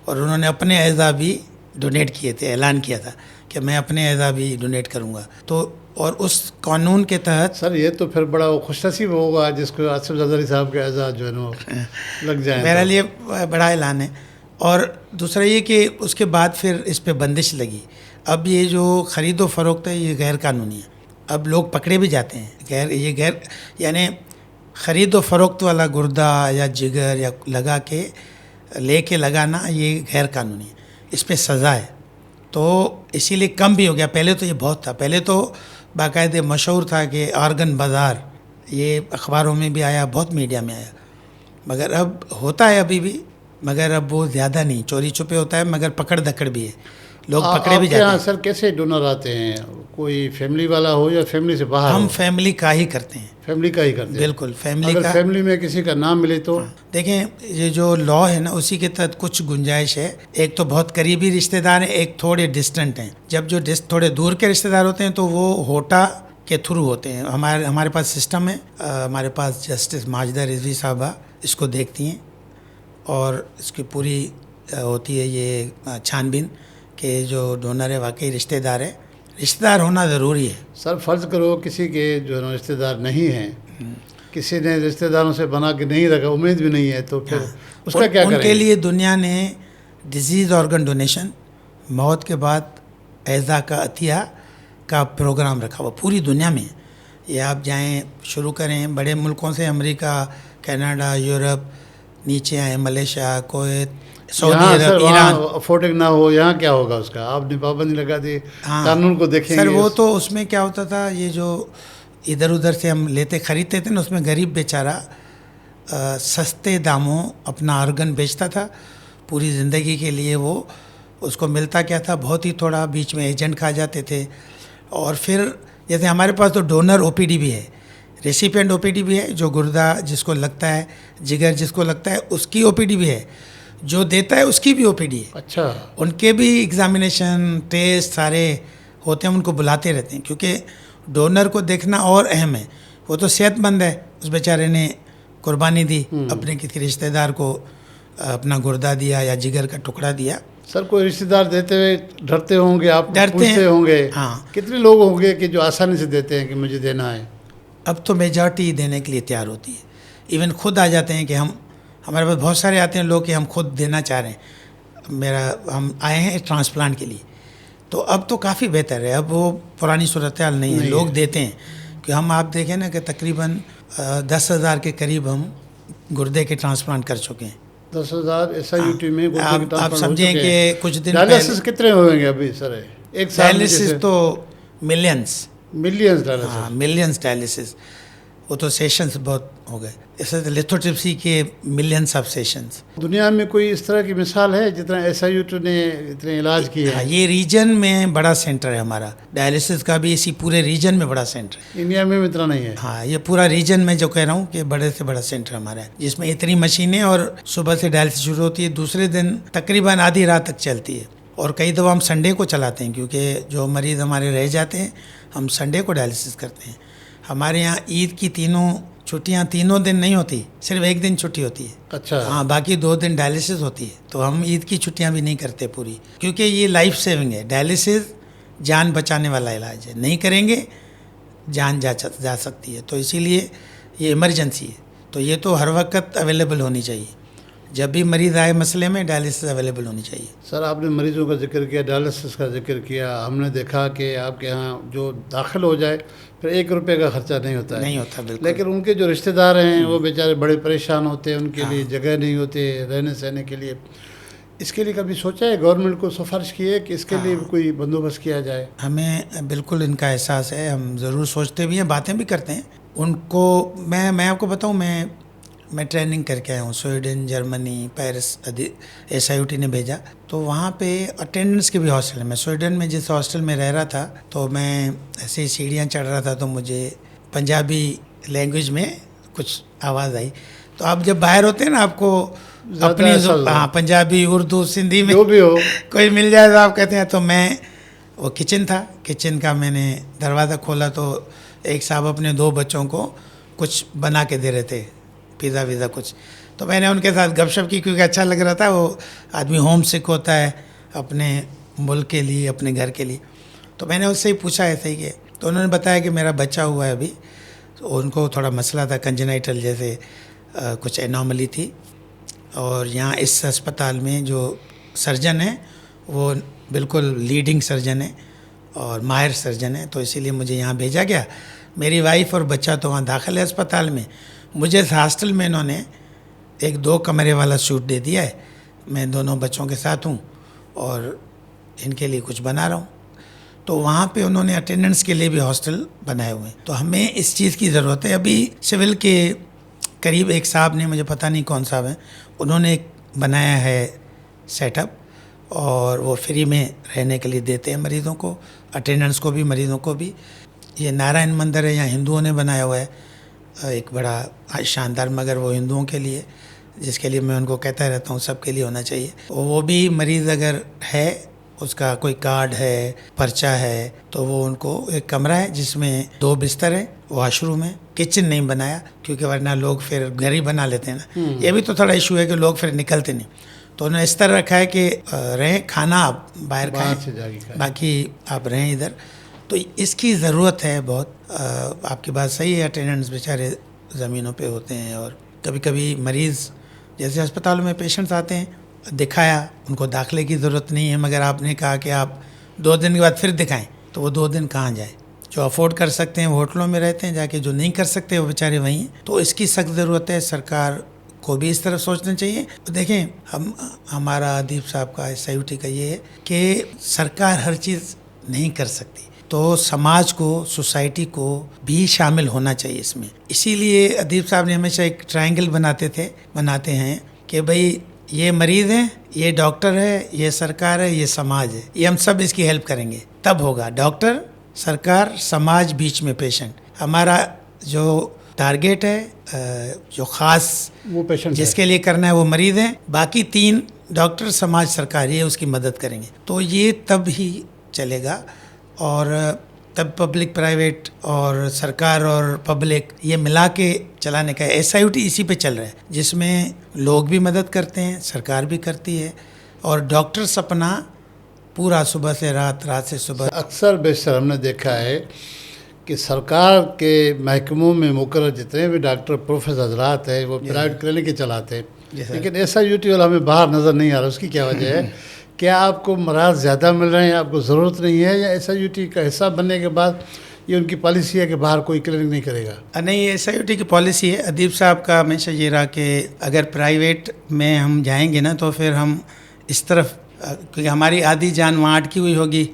और उन्होंने अपने अज़ा भी डोनेट किए थे, ऐलान किया था कि मैं अपने अज़ा भी डोनेट करूँगा। तो और उस कानून के तहत
सर ये तो फिर बड़ा वो खुशनसीब होगा जिसको आसिफ जरदारी साहब के अज़ा जो है ना लग जाए।
मेरे लिए बड़ा ऐलान है। और दूसरा ये कि उसके बाद फिर इस पे बंदिश लगी। अब ये जो ख़रीदो फ़रोख्त है ये गैर कानूनी है, अब लोग पकड़े भी जाते हैं। गैर यानी ख़रीदो फ़रोख्त वाला गुर्दा या जिगर या लगा के लेके लगाना, ये गैर कानूनी है, इस पे सज़ा है। तो इसीलिए कम भी हो गया, पहले तो ये बहुत था। पहले तो बाकायदे मशहूर था कि ऑर्गन बाज़ार, ये अखबारों में भी आया, बहुत मीडिया में आया, मगर अब होता है अभी भी, मगर अब वो ज़्यादा नहीं, चोरी छुपे होता है, मगर पकड़ दकड़ भी है, लोग पकड़े भी जाते हैं।
सर कैसे डोनर आते हैं, कोई फैमिली वाला हो या फैमिली से बाहर?
हम फैमिली का ही करते हैं।
फैमिली का ही करते हैं?
बिल्कुल फैमिली
अगर
का।
फैमिली में किसी का नाम मिले तो?
देखें, ये जो लॉ है ना, उसी के तहत कुछ गुंजाइश है। एक तो बहुत करीबी रिश्तेदार हैं, एक थोड़े डिस्टेंट हैं। जब जो थोड़े दूर के रिश्तेदार होते हैं तो वो होटा के थ्रू होते हैं। हमारे पास सिस्टम है, हमारे पास जस्टिस माजिदा रिजवी साहबा इसको देखती हैं, और इसकी पूरी होती है ये छानबीन कि जो डोनर है वाकई रिश्तेदार है। रिश्तेदार होना ज़रूरी है।
सर फ़र्ज़ करो किसी के जो है रिश्तेदार नहीं हैं, किसी ने रिश्तेदारों से बना के नहीं रखा, उम्मीद भी नहीं है, तो फिर उसका क्या करें?
उनके लिए दुनिया ने डिजीज़ ऑर्गन डोनेशन, मौत के बाद एज़ा का अतिया का प्रोग्राम रखा हुआ पूरी दुनिया में। ये आप जाएं, शुरू करें बड़े मुल्कों से, अमेरिका, कनाडा, यूरोप, नीचे आए, मलेशिया, कुवैत, सऊदी
यहाँ सर
अरब,
वहाँ
ईरान।
अफोर्डिंग ना हो, यहाँ क्या होगा उसका? आपने पाबंदी लगा दी,
हाँ
कानून को देखेंगे।
सर, वो तो उसमें क्या होता था, ये जो इधर उधर से हम लेते खरीदते थे ना, उसमें गरीब बेचारा सस्ते दामों अपना ऑर्गन बेचता था पूरी ज़िंदगी के लिए। वो उसको मिलता क्या था, बहुत ही थोड़ा, बीच में एजेंट खा जाते थे। और फिर जैसे हमारे पास तो डोनर ओपीडी भी है, रेसिपिएंट ओपीडी भी है, जो गुर्दा जिसको लगता है, जिगर जिसको लगता है उसकी ओपीडी भी है, जो देता है उसकी भी ओपीडी है।
अच्छा,
उनके भी एग्जामिनेशन टेस्ट सारे होते हैं, उनको बुलाते रहते हैं, क्योंकि डोनर को देखना और अहम है। वो तो सेहतमंद है, उस बेचारे ने कुर्बानी दी, अपने किसी रिश्तेदार को अपना गुर्दा दिया या जिगर का टुकड़ा दिया।
सर कोई रिश्तेदार देते हुए डरते होंगे, आप
डरते
पूछते
हैं।
होंगे।
हाँ।
कितने लोग होंगे कि जो आसानी से देते हैं कि मुझे देना है?
अब तो मेजॉरिटी देने के लिए तैयार होती है, इवन खुद आ जाते हैं कि हमारे पास बहुत सारे आते हैं लोग कि हम खुद देना चाह रहे हैं, हम आए हैं ट्रांसप्लांट के लिए। तो अब तो काफ़ी बेहतर है, अब वो पुरानी सूरत हाल नहीं है, लोग देते हैं। कि हम आप देखें ना कि तकरीबन 10,000 के करीब हम गुर्दे के ट्रांसप्लांट कर चुके हैं।
10,000 SIUT में गुर्दे के
आप
ट्रांसप्लांट हो
समझें
चुके
कि
हैं।
कुछ दिन
डायलिसिस कितने होंगे अभी सर एक साल में?
डायलिसिस तो मिलियंस,
मिलियंस डायलिसिस।
हाँ मिलियंस डायलिसिस, वो तो सेशंस बहुत हो गए। इससे तो लिथोट्रिप्सी के मिलियंस ऑफ सेशंस।
दुनिया में कोई इस तरह की मिसाल है जितना SIUT ने इतने इलाज किए
हाँ,
हैं?
ये रीजन में बड़ा सेंटर है हमारा, डायलिसिस का भी इसी पूरे रीजन में बड़ा सेंटर है।
इंडिया में भी इतना नहीं है?
हाँ, ये पूरा रीजन में जो कह रहा हूँ कि बड़े से बड़ा सेंटर हमारा है, जिसमें इतनी मशीनें, और सुबह से डायलिसिस शुरू होती है, दूसरे दिन तकरीबन आधी रात तक चलती है। और कई दफ़ा हम संडे को चलाते हैं, क्योंकि जो मरीज़ हमारे रह जाते हैं हम संडे को डायलिसिस करते हैं। हमारे यहाँ ईद की तीनों छुट्टियाँ तीनों दिन नहीं होती, सिर्फ एक दिन छुट्टी होती है।
अच्छा।
हाँ, बाकी 2 दिन डायलिसिस होती है। तो हम ईद की छुट्टियाँ भी नहीं करते पूरी, क्योंकि ये लाइफ सेविंग है। डायलिसिस जान बचाने वाला इलाज है, नहीं करेंगे जान जा सकती है। तो इसीलिए ये इमरजेंसी है, तो ये तो हर वक्त अवेलेबल होनी चाहिए। जब भी मरीज़ आए मसले में, डायलिसिस अवेलेबल होनी चाहिए।
सर आपने मरीज़ों का जिक्र किया, डायलिसिस का जिक्र किया, हमने देखा कि आपके यहाँ जो दाखिल हो जाए फिर 1 रुपये का खर्चा नहीं होता है।
नहीं होता, बिल्कुल।
लेकिन उनके जो रिश्तेदार हैं वो बेचारे बड़े परेशान होते हैं, उनके लिए जगह नहीं होती रहने सहने के लिए। इसके लिए कभी सोचा है, गवर्नमेंट को सिफारिश की है कि इसके लिए भी कोई बंदोबस्त किया जाए?
हमें बिल्कुल इनका एहसास है, हम ज़रूर सोचते भी हैं, बातें भी करते हैं उनको। मैं आपको बताऊं, मैं ट्रेनिंग करके आया हूँ स्वीडन, जर्मनी, पेरिस। SIUT ने भेजा, तो वहाँ पे अटेंडेंस के भी हॉस्टल है। मैं स्वीडन में जिस हॉस्टल में रह रहा था, तो मैं ऐसे ही सीढ़ियाँ चढ़ रहा था, तो मुझे पंजाबी लैंग्वेज में कुछ आवाज़ आई। तो आप जब बाहर होते हैं ना, आपको अपनी हाँ पंजाबी, उर्दू, सिंधी में
जो भी हो
कोई मिल जाए तो आप कहते हैं। तो मैं, वो किचन था, किचन का मैंने दरवाज़ा खोला तो एक साहब अपने 2 बच्चों को कुछ बना के दे रहे थे, पिज़्ज़ा वीज़ा कुछ। तो मैंने उनके साथ गपशप की, क्योंकि अच्छा लग रहा था। वो आदमी होम सिक होता है अपने मुल्क के लिए, अपने घर के लिए। तो मैंने उससे ही पूछा ऐसे ही कि, तो उन्होंने बताया कि मेरा बच्चा हुआ है अभी, तो उनको थोड़ा मसला था, कंजेनाइटल जैसे कुछ एनॉमली थी। और यहाँ इस अस्पताल में जो सर्जन है वो बिल्कुल लीडिंग सर्जन है और माहिर सर्जन है, तो इसीलिए मुझे यहाँ भेजा गया। मेरी वाइफ और बच्चा तो वहाँ दाखिल है अस्पताल में। मुझे इस हॉस्टल में इन्होंने एक 2 कमरे वाला सूट दे दिया है। मैं दोनों बच्चों के साथ हूँ और इनके लिए कुछ बना रहा हूँ। तो वहाँ पे उन्होंने अटेंडेंस के लिए भी हॉस्टल बनाए हुए हैं। तो हमें इस चीज़ की ज़रूरत है। अभी सिविल के करीब एक साहब ने, मुझे पता नहीं कौन साहब हैं, उन्होंने एक बनाया है सेटअप, और वो फ्री में रहने के लिए देते हैं मरीज़ों को, अटेंडेंट्स को भी, मरीज़ों को भी। ये नारायण मंदिर है, यहाँ हिंदुओं ने बनाया हुआ है एक बड़ा शानदार, मगर वो हिंदुओं के लिए, जिसके लिए मैं उनको कहता रहता हूँ सबके लिए होना चाहिए। वो भी मरीज़ अगर है, उसका कोई कार्ड है, पर्चा है, तो वो उनको एक कमरा है जिसमें 2 बिस्तर है, वॉशरूम है, किचन नहीं बनाया क्योंकि वरना लोग फिर घर ही बना लेते हैं ना। ये भी तो थोड़ा इशू है कि लोग फिर निकलते नहीं। तो उन्होंने इस तरह रखा है कि रहें, खाना आप बाहर खाएं, बाकी आप रहें इधर। तो इसकी ज़रूरत है बहुत। आपकी बात सही है, अटेंडेंट्स बेचारे ज़मीनों पे होते हैं, और कभी कभी मरीज़ जैसे अस्पतालों में पेशेंट्स आते हैं, दिखाया, उनको दाखिले की ज़रूरत नहीं है, मगर आपने कहा कि आप 2 दिन के बाद फिर दिखाएं, तो वो 2 दिन कहाँ जाए। जो अफोर्ड कर सकते हैं वो होटलों में रहते हैं जाके, जो नहीं कर सकते वो बेचारे वहीं हैं। तो इसकी सख्त ज़रूरत है, सरकार को भी इस तरफ सोचना चाहिए। तो देखें, हमारा अदीब साहब का SIUT का ये है कि सरकार हर चीज़ नहीं कर सकती, तो समाज को, सोसाइटी को भी शामिल होना चाहिए इसमें। इसीलिए अदीब साहब ने हमेशा एक ट्रायंगल बनाते हैं कि भाई ये मरीज़ हैं, ये डॉक्टर है, ये सरकार है, ये समाज है, ये हम सब इसकी हेल्प करेंगे, तब होगा। डॉक्टर, सरकार, समाज, बीच में पेशेंट। हमारा जो टारगेट है, जो ख़ास
वो पेशेंट
जिसके लिए करना है वो मरीज़ हैं, बाकी 3 डॉक्टर, समाज, सरकार, ये उसकी मदद करेंगे। तो ये तब ही चलेगा, और तब पब्लिक प्राइवेट और सरकार और पब्लिक ये मिला के चलाने का SIUT इसी पे चल रहा है, जिसमें लोग भी मदद करते हैं, सरकार भी करती है, और डॉक्टर्स अपना पूरा सुबह से रात, रात से सुबह।
अक्सर बेशतर हमने देखा है कि सरकार के महकमों में मुकर्रर जितने भी डॉक्टर प्रोफेसर हजरात हैं वो प्राइवेट क्लिनिक चलाते हैं, लेकिन SIUT वाला हमें बाहर नज़र नहीं आ रहा। उसकी क्या वजह है? क्या आपको मराज ज़्यादा मिल रहे हैं, आपको ज़रूरत नहीं है, या SIUT का हिस्सा बनने के बाद ये उनकी पॉलिसी है कि बाहर कोई क्लिनिक नहीं करेगा?
नहीं, ये SIUT की पॉलिसी है। अदीब साहब का हमेशा ये रहा कि अगर प्राइवेट में हम जाएंगे ना तो फिर हम इस तरफ, क्योंकि हमारी आधी जान वहाँ अटकी हुई होगी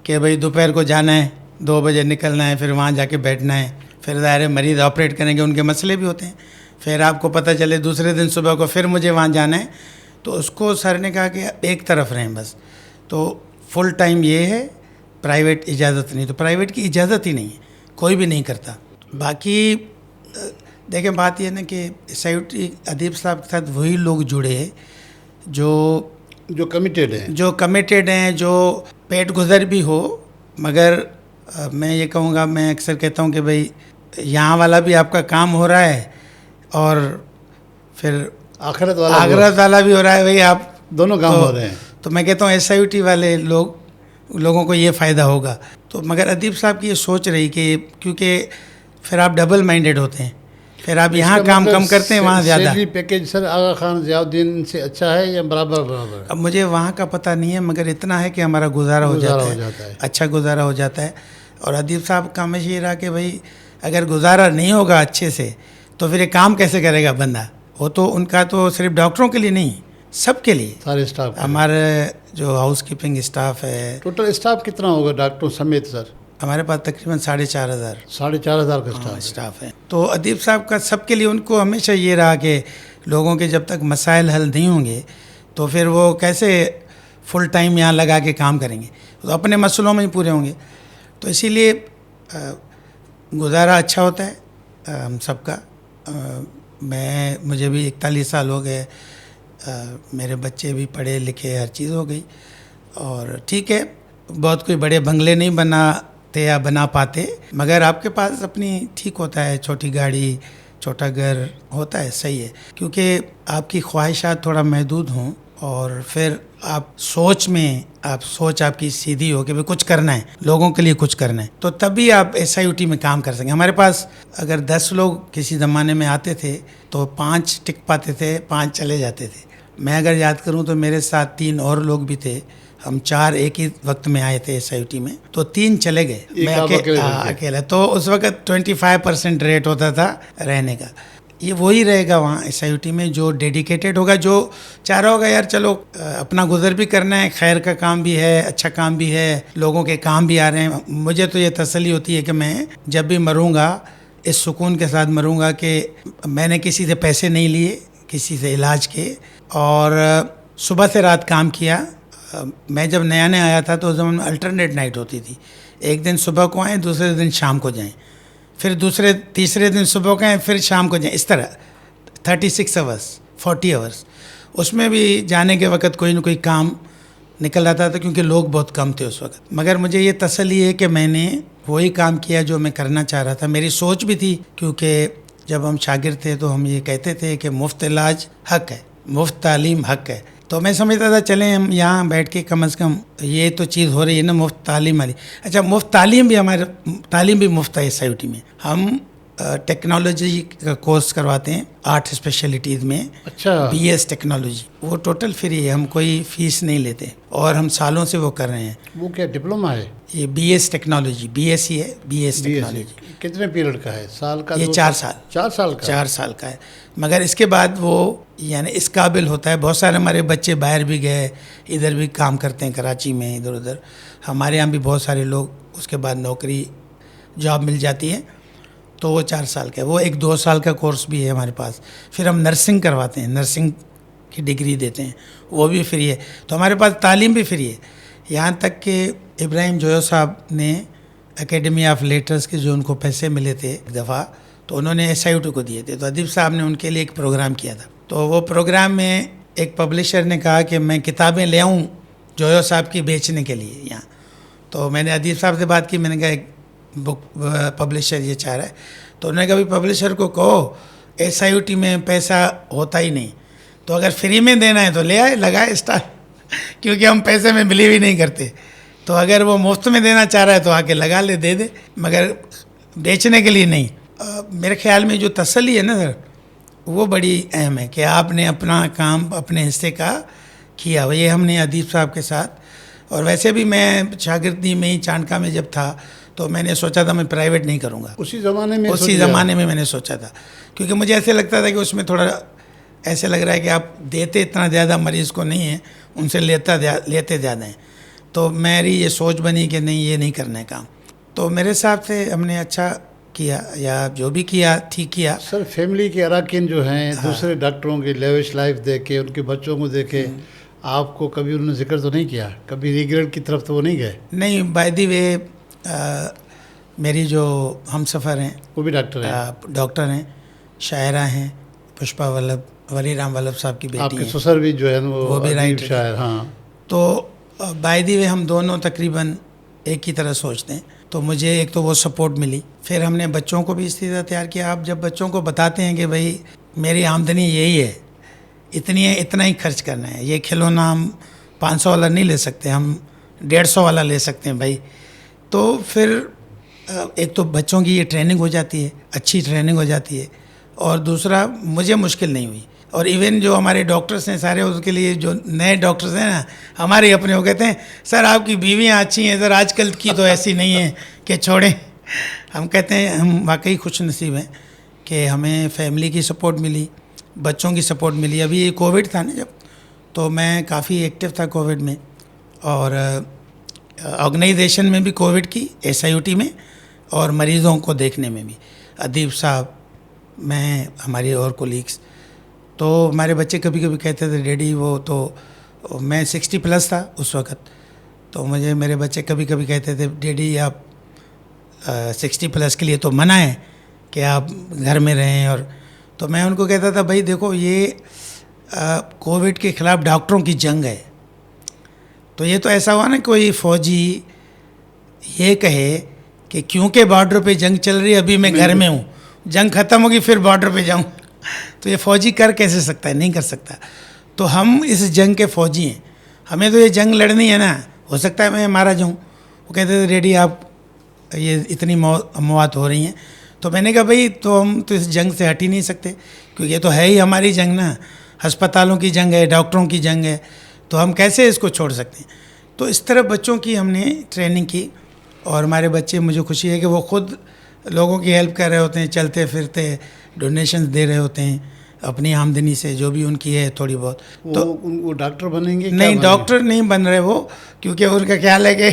कि भाई दोपहर को जाना है, 2 बजे निकलना है, फिर वहाँ जाके बैठना है, फिर ज़ाहिर मरीज़ ऑपरेट करेंगे, उनके मसले भी होते हैं, फिर आपको पता चले दूसरे दिन सुबह को फिर मुझे वहाँ जाना है। तो उसको सर ने कहा कि एक तरफ रहें बस, तो फुल टाइम ये है, प्राइवेट इजाज़त नहीं। तो प्राइवेट की इजाज़त ही नहीं है, कोई भी नहीं करता। बाकी देखें, बात ये ना कि SIUT अदीब साहब के साथ वही लोग जुड़े हैं जो कमिटेड हैं, जो पेट गुज़र भी हो, मगर मैं ये कहूँगा, मैं अक्सर कहता हूँ कि भाई यहाँ वाला भी आपका काम हो रहा है और फिर आखिरत वाला भी हो रहा है, भाई आप
दोनों काम हो रहे हैं।
तो मैं कहता हूँ SIUT वाले लोगों को ये फ़ायदा होगा। तो मगर अदीब साहब की ये सोच रही कि क्योंकि फिर आप डबल माइंडेड होते हैं, फिर आप यहाँ काम कम करते हैं, वहाँ ज़्यादा।
सैलरी पैकेज सर आगा खान ज़ियाउद्दीन से अच्छा है या बराबर?
अब मुझे वहाँ का पता नहीं है, मगर इतना है कि हमारा गुजारा हो जाता है, अच्छा गुजारा हो जाता है। और अदीब साहब का हमेशा ये रहा कि भाई अगर गुजारा नहीं होगा अच्छे से तो फिर ये काम कैसे करेगा बंदा। वो तो उनका तो सिर्फ डॉक्टरों के लिए नहीं, सबके लिए,
सारे स्टाफ।
हमारे जो हाउसकीपिंग स्टाफ है,
टोटल स्टाफ कितना होगा डॉक्टरों समेत सर?
हमारे पास तकरीबन
4,500 का
स्टाफ है। तो अदीब साहब का सबके लिए, उनको हमेशा ये रहा कि लोगों के जब तक मसाइल हल नहीं होंगे तो फिर वो कैसे फुल टाइम यहाँ लगा के काम करेंगे, तो अपने मसलों में ही पूरे होंगे। तो इसीलिए गुजारा अच्छा होता है हम सबका। मुझे भी 41 साल हो गए, मेरे बच्चे भी पढ़े लिखे, हर चीज़ हो गई, और ठीक है, बहुत कोई बड़े बंगले नहीं बनाते या बना पाते, मगर आपके पास अपनी ठीक होता है, छोटी गाड़ी, छोटा घर होता है, सही है। क्योंकि आपकी ख्वाहिशात थोड़ा महदूद हों और फिर आप सोच आपकी सीधी हो कि भाई कुछ करना है, लोगों के लिए कुछ करना है, तो तभी आप SIUT में काम कर सकें। हमारे पास अगर 10 लोग किसी ज़माने में आते थे तो 5 टिक पाते थे, 5 चले जाते थे। मैं अगर याद करूं तो मेरे साथ 3 और लोग भी थे, हम 4 एक ही वक्त में आए थे SIUT में, तो 3 चले गए, मैं अकेला। तो उस वक्त 25% रेट होता था रहने का। ये वही रहेगा वहाँ SIUT में, जो डेडिकेटेड होगा, जो चाह रहा होगा यार चलो अपना गुजर भी करना है, खैर का काम भी है, अच्छा काम भी है, लोगों के काम भी आ रहे हैं। मुझे तो ये तसल्ली होती है कि मैं जब भी मरूंगा इस सुकून के साथ मरूंगा कि मैंने किसी से पैसे नहीं लिए, किसी से इलाज के, और सुबह से रात काम किया। मैं जब नया आया था तो उस ज़माने में अल्टरनेट नाइट होती थी, एक दिन सुबह को आएँ, दूसरे दिन शाम को जाएँ, फिर तीसरे दिन सुबह को आएँ, फिर शाम को जाएँ, इस तरह 36 आवर्स 40 आवर्स। उसमें भी जाने के वक्त कोई ना कोई काम निकल आता था, क्योंकि लोग बहुत कम थे उस वक्त। मगर मुझे ये तसल्ली है कि मैंने वही काम किया जो मैं करना चाह रहा था। मेरी सोच भी थी, क्योंकि जब हम शागिर्द थे तो हम ये कहते थे कि मुफ्त इलाज हक है, मुफ्त तालीम हक है। तो मैं समझता था चलें हम यहाँ बैठ के कम से कम ये तो चीज़ हो रही है ना, मुफ्त तालीम वाली। अच्छा, मुफ्त तालीम भी, हमारे तालीम भी मुफ्त है SIUT में। हम टेक्नोलॉजी का कोर्स करवाते हैं 8 स्पेशलिटीज़ में।
अच्छा।
BS टेक्नोलॉजी, वो टोटल फ्री है, हम कोई फीस नहीं लेते और हम सालों से वो कर रहे हैं।
वो क्या डिप्लोमा है?
ये BS टेक्नोलॉजी, BS ही है, BS
BSc
टेक्नोलॉजी।
कितने पीरियड का है? साल का?
ये 4 साल।
4 साल का?
4 साल का है, मगर इसके बाद वो यानी इस काबिल होता है। बहुत सारे हमारे बच्चे बाहर भी गए, इधर भी काम करते हैं कराची में, इधर उधर। हमारे यहाँ भी बहुत सारे लोग उसके बाद नौकरी जॉब मिल जाती है, तो वो 4 साल का है। वो 1-2 साल का कोर्स भी है हमारे पास। फिर हम नर्सिंग करवाते हैं, नर्सिंग की डिग्री देते हैं, वो भी फ्री है। तो हमारे पास तालीम भी फ्री है। यहाँ तक कि इब्राहिम जोया साहब ने एकेडमी ऑफ लेटर्स के जो उनको पैसे मिले थे एक दफ़ा, तो उन्होंने SIUT को दिए थे, तो अदीब साहब ने उनके लिए एक प्रोग्राम किया था। तो वो प्रोग्राम में एक पब्लिशर ने कहा कि मैं किताबें ले आऊँ जोया साहब की बेचने के लिए यहाँ। तो मैंने अदीब साहब से बात की, मैंने कहा एक बुक पब्लिशर ये चाह रहा है। तो उन्होंने कहा भाई पब्लिशर को कहो SIUT में पैसा होता ही नहीं, तो अगर फ्री में देना है तो ले आए, लगाए स्टार, क्योंकि हम पैसे में बिलीव ही नहीं करते। तो अगर वो मुफ्त में देना चाह रहा है तो आके लगा ले, दे दे, मगर बेचने के लिए नहीं। मेरे ख्याल में जो तसल्ली है ना सर, वो बड़ी अहम है कि आपने अपना काम अपने हिस्से का किया। ये हमने अदीब साहब के साथ, और वैसे भी मैं शागिर्दी में ही चाणका में जब था तो मैंने सोचा था मैं प्राइवेट नहीं करूँगा।
उसी ज़माने में
मैंने सोचा था, क्योंकि मुझे ऐसे लगता था कि उसमें थोड़ा ऐसे लग रहा है कि आप देते इतना ज़्यादा मरीज़ को नहीं है, उनसे लेते ज़्यादा हैं। तो मेरी ये सोच बनी कि नहीं, ये नहीं करना है काम। तो मेरे हिसाब से हमने अच्छा किया, या जो भी किया ठीक किया।
सर फैमिली के अरकान जो हैं, दूसरे डॉक्टरों की लेविश लाइफ देखे, उनके बच्चों को देखे, आपको कभी उन्होंने जिक्र तो नहीं किया? कभी रिग्रेट की तरफ तो वो नहीं गए?
नहीं, बाय द वे मेरी जो हम सफ़र हैं
वो भी डॉक्टर
हैं, शायरा हैं, पुष्पा वल्लभ, वली राम वल्लभ साहब की बेटी
आपके
हैं।
ससुर भी जो है वो
भी राइट
शायर। हाँ।
तो बाय द वे हम दोनों तकरीबन एक ही तरह सोचते हैं। तो मुझे एक तो वो सपोर्ट मिली, फिर हमने बच्चों को भी इस तरह तैयार किया। आप जब बच्चों को बताते हैं कि भाई मेरी आमदनी यही है, इतनी है, इतना ही खर्च करना है, ये खिलौना हम 500 वाला नहीं ले सकते, हम 150 वाला ले सकते हैं भाई। तो फिर एक तो बच्चों की ये ट्रेनिंग हो जाती है, अच्छी ट्रेनिंग हो जाती है, और दूसरा मुझे मुश्किल नहीं हुई। और इवन जो हमारे डॉक्टर्स हैं सारे, उसके लिए जो नए डॉक्टर्स हैं ना हमारे अपने, वो कहते हैं सर आपकी बीवियाँ अच्छी हैं सर, आजकल की तो ऐसी नहीं है कि छोड़ें। हम कहते हैं हम वाकई खुश नसीब हैं कि हमें फैमिली की सपोर्ट मिली, बच्चों की सपोर्ट मिली। अभी ये कोविड था ना जब, तो मैं काफ़ी एक्टिव था कोविड में, और ऑर्गेनाइजेशन में भी कोविड की, SIUT में, और मरीज़ों को देखने में भी। अदीब साहब, मैं, हमारे और कोलीग्स। तो हमारे बच्चे कभी कभी कहते थे डैडी वो तो, मैं 60+ था उस वक़्त, तो मुझे मेरे बच्चे कभी कभी कहते थे डैडी आप 60+ के लिए तो मना है कि आप घर में रहें। और तो मैं उनको कहता था भाई देखो ये कोविड के ख़िलाफ़ डॉक्टरों की जंग है। तो ये तो ऐसा हुआ ना, कोई फ़ौजी ये कहे कि क्योंकि बॉर्डर पे जंग चल रही है, अभी मैं घर में हूँ, जंग ख़त्म होगी फिर बॉर्डर पे जाऊँ, तो ये फ़ौजी कर कैसे सकता है? नहीं कर सकता। तो हम इस जंग के फ़ौजी हैं, हमें तो ये जंग लड़नी है ना, हो सकता है मैं मारा जाऊँ। वो कहते थे रेडी आप ये इतनी मौत हो रही हैं। तो मैंने कहा भाई तो हम तो इस जंग से हट ही नहीं सकते, क्योंकि ये तो है ही हमारी जंग ना, अस्पतालों की जंग है, डॉक्टरों की जंग है, तो हम कैसे इसको छोड़ सकते हैं। तो इस तरह बच्चों की हमने ट्रेनिंग की, और हमारे बच्चे, मुझे खुशी है कि वो खुद लोगों की हेल्प कर रहे होते हैं, चलते फिरते डोनेशंस दे रहे होते हैं अपनी आमदनी से, जो भी उनकी है थोड़ी बहुत। तो
वो डॉक्टर बनेंगे?
नहीं, डॉक्टर नहीं बन रहे वो, क्योंकि उनका ख्याल है कि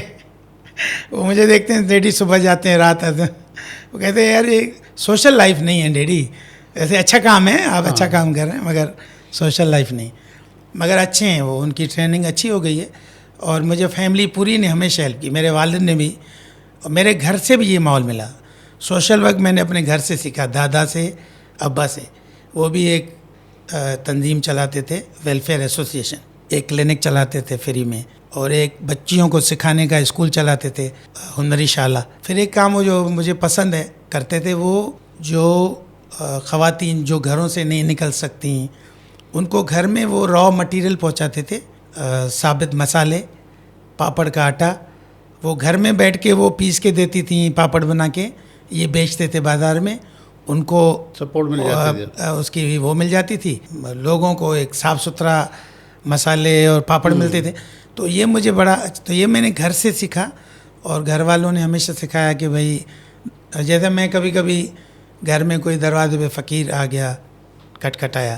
वो मुझे देखते हैं डैडी सुबह जाते हैं रात आते हैं, वो कहते हैं यार ये सोशल लाइफ नहीं है डैडी, ऐसे अच्छा काम है आप अच्छा काम कर रहे हैं, मगर सोशल लाइफ नहीं। मगर अच्छे हैं वो, उनकी ट्रेनिंग अच्छी हो गई है, और मुझे फैमिली पूरी ने हमेशा हेल्प की, मेरे वालिद ने भी, और मेरे घर से भी ये माहौल मिला। सोशल वर्क मैंने अपने घर से सीखा, दादा से, अब्बा से। वो भी एक तंजीम चलाते थे, वेलफेयर एसोसिएशन, एक क्लिनिक चलाते थे फ्री में, और एक बच्चियों को सिखाने का स्कूल चलाते थे, हुनरी शाला। फिर एक काम वो जो मुझे पसंद है करते थे, वो जो ख़वातीन जो घरों से नहीं निकल सकती, उनको घर में वो रॉ मटेरियल पहुंचाते थे, साबित मसाले, पापड़ का आटा, वो घर में बैठ के वो पीस के देती थी, पापड़ बना के ये बेचते थे बाज़ार में। उनको
सपोर्ट मिल जाती थी।
उसकी भी वो मिल जाती थी, लोगों को एक साफ़ सुथरा मसाले और पापड़ मिलते थे। तो ये मुझे बड़ा, तो ये मैंने घर से सीखा और घर वालों ने हमेशा सिखाया कि भाई, जैसे मैं कभी कभी घर में कोई दरवाजे पे फ़कीर आ गया, खटखटाया,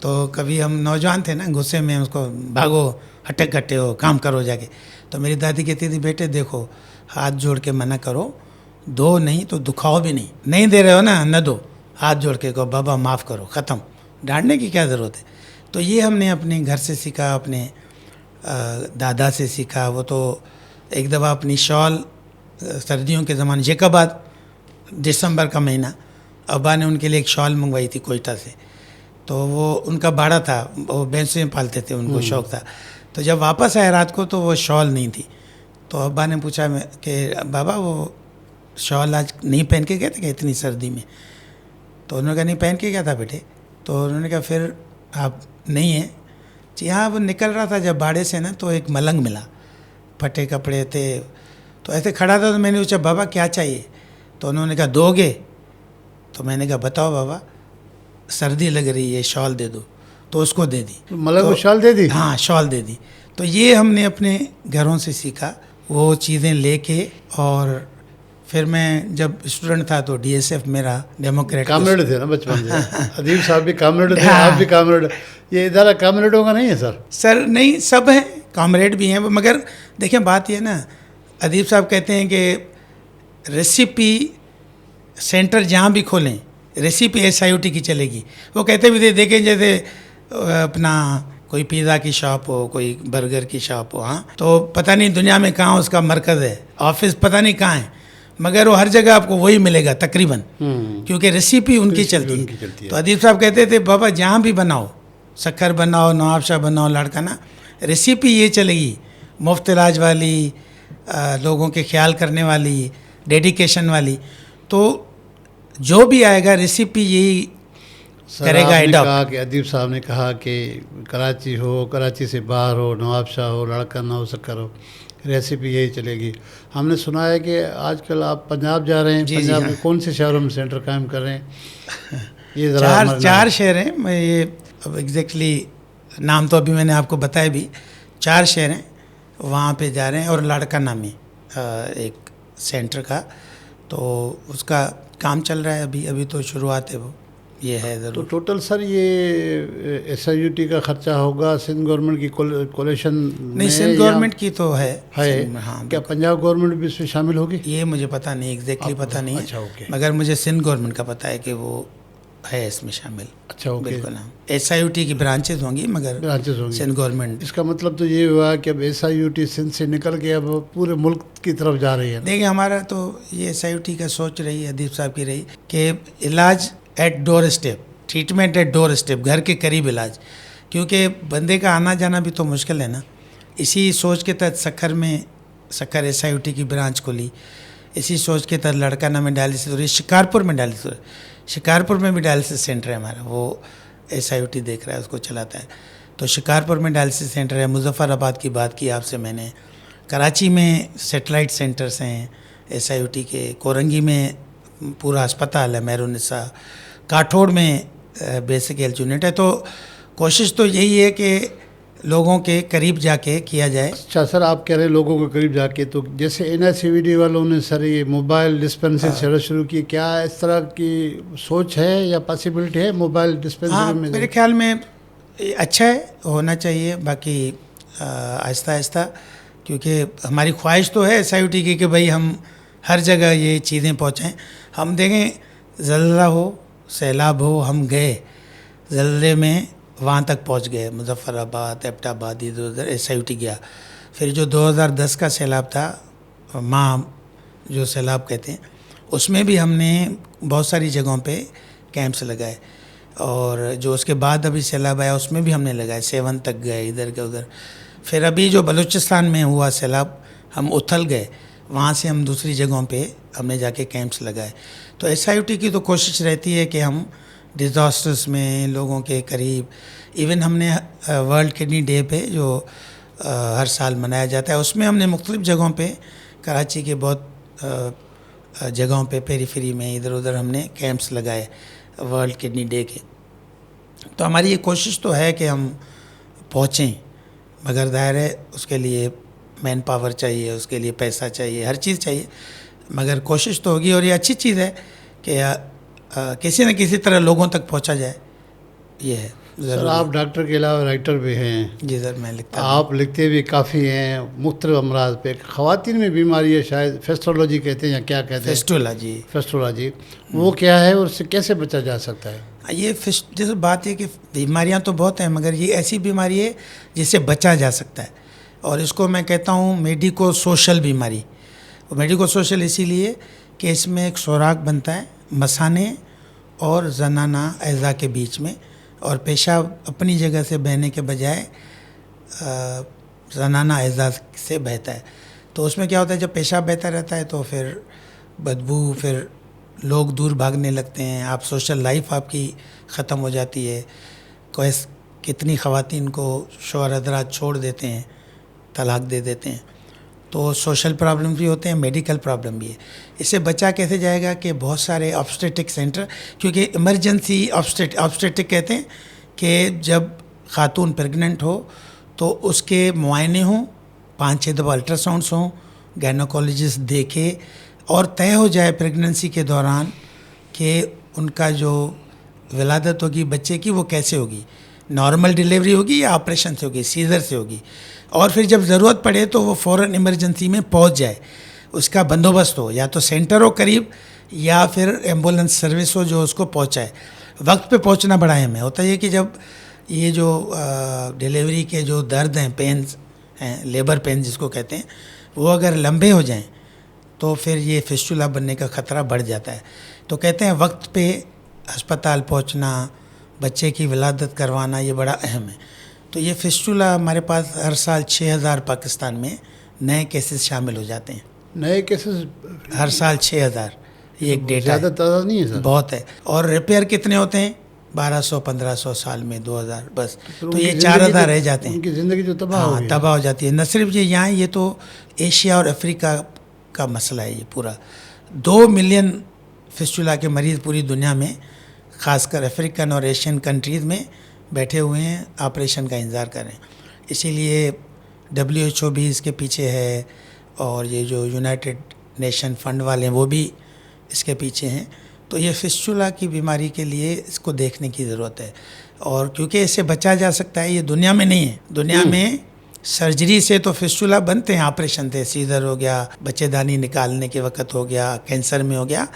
तो कभी हम नौजवान थे ना, गुस्से में उसको भागो, हटे कट्टे हो, काम करो जाके। तो मेरी दादी कहती थी, बेटे देखो, हाथ जोड़ के मना करो, दो नहीं तो दुखाओ भी नहीं, नहीं दे रहे हो ना, न दो, हाथ जोड़ के कहो बाबा माफ़ करो, ख़त्म, डांटने की क्या ज़रूरत है। तो ये हमने अपने घर से सीखा, अपने दादा से सीखा। वो तो एक दफ़ा अपनी शॉल, सर्दियों के ज़माने, जेकाबाद, दिसंबर का महीना, अब्बा ने उनके लिए एक शॉल मंगवाई थी कोयटा से। तो वो उनका भाड़ा था, वो भैंसें पालते थे, उनको शौक़ था। तो जब वापस आए रात को तो वो शॉल नहीं थी। तो अब्बा ने पूछा कि बाबा वो शॉल आज नहीं पहन के गए थे क्या इतनी सर्दी में? तो उन्होंने कहा नहीं पहन के गया था बेटे। तो उन्होंने कहा फिर आप नहीं है? जी हाँ, वो निकल रहा था जब बाड़े से ना, तो एक मलंग मिला, फटे कपड़े थे, तो ऐसे खड़ा था। तो मैंने पूछा बाबा क्या चाहिए? तो उन्होंने कहा दोगे? तो मैंने कहा बताओ बाबा, सर्दी लग रही है, शॉल दे दो। तो उसको दे दी,
मलंग को शॉल दे दी?
हाँ, शॉल दे दी। तो ये हमने अपने घरों से सीखा, वो चीज़ें लेके। और फिर मैं जब स्टूडेंट था तो डीएसएफ मेरा डेमोक्रेट
कामरेड थे ना बचपन से? अदीब साहब भी कामरेड थे, आप भी कामरेड। ये इदारा कामरेडों का नहीं है सर?
सर नहीं, सब हैं, कामरेड भी हैं, मगर देखिए बात ये ना, अदीब साहब कहते हैं कि रेसिपी सेंटर जहाँ भी खोलें, रेसिपी SIOT की चलेगी। वो कहते भी थे, देखें जैसे अपना कोई पिज़्ज़ा की शॉप हो, कोई बर्गर की शॉप हो, हाँ, तो पता नहीं दुनिया में कहाँ उसका मरकज़ है, ऑफिस पता नहीं कहाँ है, मगर वो हर जगह आपको वही मिलेगा तकरीबन, क्योंकि रेसिपी उनकी चलती है। तो अदीब साहब कहते थे बाबा जहाँ भी बनाओ, शक्कर बनाओ, नवाब शाह बनाओ, लाड़काना, रेसिपी ये चलेगी, मुफ्त इलाज वाली, लोगों के ख्याल करने वाली, डेडिकेशन वाली। तो जो भी आएगा रेसिपी यही करेगा एडॉप्ट।
कहा कि अदीब साहब ने कहा कि कराची हो, कराची से बाहर हो, नवाब शाह हो, लाड़काना हो, शक्कर हो, रेसिपी यही चलेगी। हमने सुना है कि आजकल आप पंजाब जा रहे हैं। पंजाब में कौन से शहरों में सेंटर कायम कर रहे हैं? ये ज़रा
चार शहर हैं। मैं ये अब एग्जैक्टली नाम तो अभी मैंने आपको बताया भी, 4 शहर हैं, वहाँ पे जा रहे हैं। और लाड़काना में एक सेंटर का, तो उसका काम चल रहा है अभी तो शुरुआत है, वो ये है ज़रूर।
तो टोटल सर ये SIOT का खर्चा होगा सिंध गवर्नमेंट की कोलेशन में?
नहीं, सिंध गवर्नमेंट की तो है।
हाँ, क्या पंजाब गवर्नमेंट भी इसमें शामिल होगी?
ये मुझे पता नहीं, एग्जैक्टली पता नहीं
अच्छा,
है।
ओके।
मगर मुझे सिंध गवर्नमेंट का पता है कि वो है इसमें शामिल।
अच्छा, ओके।
बिल्कुल हाँ, SIOT की ब्रांचेज होंगी, मगर
ब्रांचेज होंगी
सिंध गवर्नमेंट।
इसका मतलब तो ये हुआ कि अब SIOT सिंध से निकल के अब पूरे मुल्क की तरफ जा रही है।
देखिए हमारा तो ये SIOT का सोच रही है, अदीब साहब की रही, कि इलाज at doorstep, treatment at doorstep, घर के करीब इलाज, क्योंकि बंदे का आना जाना भी तो मुश्किल है ना। इसी सोच के तहत शक्कर SIOT की ब्रांच खोली, इसी सोच के तहत लाड़काना में डायलिसिस हो रही, शिकारपुर में डायलिसिस हो रही, शिकारपुर में भी डायलिसिस सेंटर है हमारा, वो SIOT देख रहा है, उसको चलाता है। तो शिकारपुर में डायलिसिस सेंटर है। मुजफ्फराबाद की बात की आपसे मैंने, कराची में सेटेलाइट सेंटर्स हैं SIOT के, कोरंगी में पूरा अस्पताल है मेहरुन्निसा, काठोड़ में बेसिक हेल्थ यूनिट है। तो कोशिश तो यही है कि लोगों के करीब जाके किया जाए।
अच्छा सर, आप कह रहे हैं लोगों के करीब जाके, तो जैसे NICVD वालों ने सर ये मोबाइल डिस्पेंसरी सेवा शुरू की, क्या इस तरह की सोच है या पॉसिबिलिटी है मोबाइल डिस्पेंसरी में?
मेरे ख्याल में अच्छा है, होना चाहिए। बाकी आहिस्ता आहिस्ता, क्योंकि हमारी ख्वाहिश तो है SIOT की कि भाई हम हर जगह ये चीज़ें पहुँचाएँ। हम देखें ज़लज़ला हो, सैलाब हो, हम गए ज़लज़ले में, वहाँ तक पहुँच गए, मुजफ्फराबाद, एबटाबाद, इधर उधर SIOT गया। फिर जो 2010 का सैलाब था, जो सैलाब कहते हैं, उसमें भी हमने बहुत सारी जगहों पे कैंप्स लगाए। और जो उसके बाद अभी सैलाब आया उसमें भी हमने लगाए, 7 तक गए, इधर के उधर। फिर अभी जो बलूचिस्तान में हुआ सैलाब, हम उथल गए, वहाँ से हम दूसरी जगहों पे हमने जाके कैंप्स लगाए। तो SIOT की तो कोशिश रहती है कि हम डिज़ास्टर्स में लोगों के करीब, इवन हमने वर्ल्ड किडनी डे पे जो हर साल मनाया जाता है, उसमें हमने मुख्तलिफ़ जगहों पे, कराची के बहुत जगहों पे पेरीफेरी में इधर उधर हमने कैंप्स लगाए वर्ल्ड किडनी डे के। तो हमारी ये कोशिश तो है कि हम पहुँचें, मगर ज़ाहिर है उसके लिए मैन पावर चाहिए, उसके लिए पैसा चाहिए, हर चीज़ चाहिए, मगर कोशिश तो होगी। और ये अच्छी चीज़ है कि किसी न किसी तरह लोगों तक पहुंचा जाए, ये है।
सर आप डॉक्टर के अलावा राइटर भी हैं।
जी सर, मैं लिखता
आप लिखते भी काफ़ी हैं मुख्तलिफ अमराज पे। ख़वातीन में बीमारी है शायद फेस्टोलॉजी कहते हैं या क्या कहते हैं?
फेस्टुला जी।
फेस्टोलॉ जी, वो क्या है और उससे कैसे बचा जा सकता है?
ये जैसे बात है कि बीमारियां तो बहुत हैं, मगर ये ऐसी बीमारी है जिससे बचा जा सकता है, और इसको मैं कहता हूँ मेडिको सोशल बीमारी। मेडिको सोशल इसीलिए कि इसमें एक सुराग बनता है मसाने और जनाना अज़ा के बीच में, और पेशाब अपनी जगह से बहने के बजाय जनाना अज़ा से बहता है। तो उसमें क्या होता है, जब पेशाब बहता रहता है तो फिर बदबू, फिर लोग दूर भागने लगते हैं, आप सोशल लाइफ आपकी ख़त्म हो जाती है। कितनी ख़वातीन को शौहर हज़रात छोड़ देते हैं, तलाक दे देते हैं। तो सोशल प्रॉब्लम भी होते हैं, मेडिकल प्रॉब्लम भी है। इससे बचा कैसे जाएगा कि बहुत सारे ऑब्स्टेटिक सेंटर, क्योंकि इमरजेंसी ऑब्स्टेटिक कहते हैं कि जब खातून प्रेग्नेंट हो तो उसके मुआयने हों, 5-6 दफ़ा अल्ट्रासाउंड्स हों, गायनोकोलॉजिस्ट देखे और तय हो जाए प्रेगनेंसी के दौरान कि उनका जो विलादत होगी बच्चे की वो कैसे होगी, नॉर्मल डिलीवरी होगी या ऑपरेशन से होगी, सीजर से होगी। और फिर जब ज़रूरत पड़े तो वो फ़ौरन इमरजेंसी में पहुंच जाए, उसका बंदोबस्त हो, या तो सेंटर हो करीब या फिर एम्बुलेंस सर्विस हो जो उसको पहुंचाए। वक्त पे पहुंचना बड़ा अहम है। होता है कि जब ये जो डिलीवरी के जो दर्द हैं, पेन्स हैं, लेबर पेन जिसको कहते हैं, वो अगर लंबे हो जाएं तो फिर ये फिस्टुला बनने का ख़तरा बढ़ जाता है। तो कहते हैं वक्त पे अस्पताल पहुंचना, बच्चे की विलादत करवाना, ये बड़ा अहम है। तो ये फिस्टुला हमारे पास हर साल 6000 पाकिस्तान में नए केसेस शामिल हो जाते हैं।
नए केसेस
हर साल 6000, ये एक डेटा
ज़्यादा ताज़ा नहीं है सर?
बहुत है। और रिपेयर कितने होते हैं? 1200-1500 साल में 2000 बस। तो ये 4000 रह जाते हैं।
उनकी ज़िंदगी जो तबाह हो गई,
तबाह हो जाती है। न सिर्फ ये यहाँ, ये तो एशिया और अफ्रीका का मसला है। ये पूरा 2 मिलियन फिस्टुला के मरीज़ पूरी दुनिया में, ख़ासकर अफ्रीकन और एशियन कंट्रीज़ में बैठे हुए हैं, ऑपरेशन का इंतज़ार कर रहे हैं। इसीलिए WHO भी इसके पीछे है, और ये जो यूनाइटेड नेशन फंड वाले हैं वो भी इसके पीछे हैं। तो ये फिस्टुला की बीमारी के लिए इसको देखने की ज़रूरत है, और क्योंकि इससे बचा जा सकता है। ये दुनिया में नहीं है, दुनिया में सर्जरी से तो फिस्टुला बनते हैं, ऑपरेशन थे, सीजर हो गया, बच्चेदानी निकालने के वक्त हो गया, कैंसर में हो गया,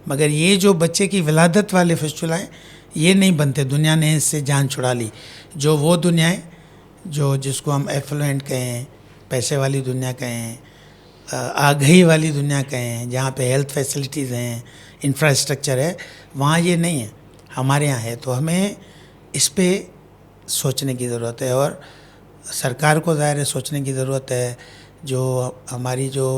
मगर ये जो बच्चे की विलादत वाले फिस्टुला है ये नहीं बनते। दुनिया ने इससे जान छुड़ा ली। जो वो दुनिया है जो जिसको हम एफ्लुएंट कहें, पैसे वाली दुनिया कहें, आगही वाली दुनिया कहें, जहाँ पे हेल्थ फैसिलिटीज़ हैं, इंफ्रास्ट्रक्चर है, वहाँ ये नहीं है, हमारे यहाँ है। तो हमें इस पे सोचने की ज़रूरत है, और सरकार को ज़ाहिर है सोचने की ज़रूरत है। जो हमारी जो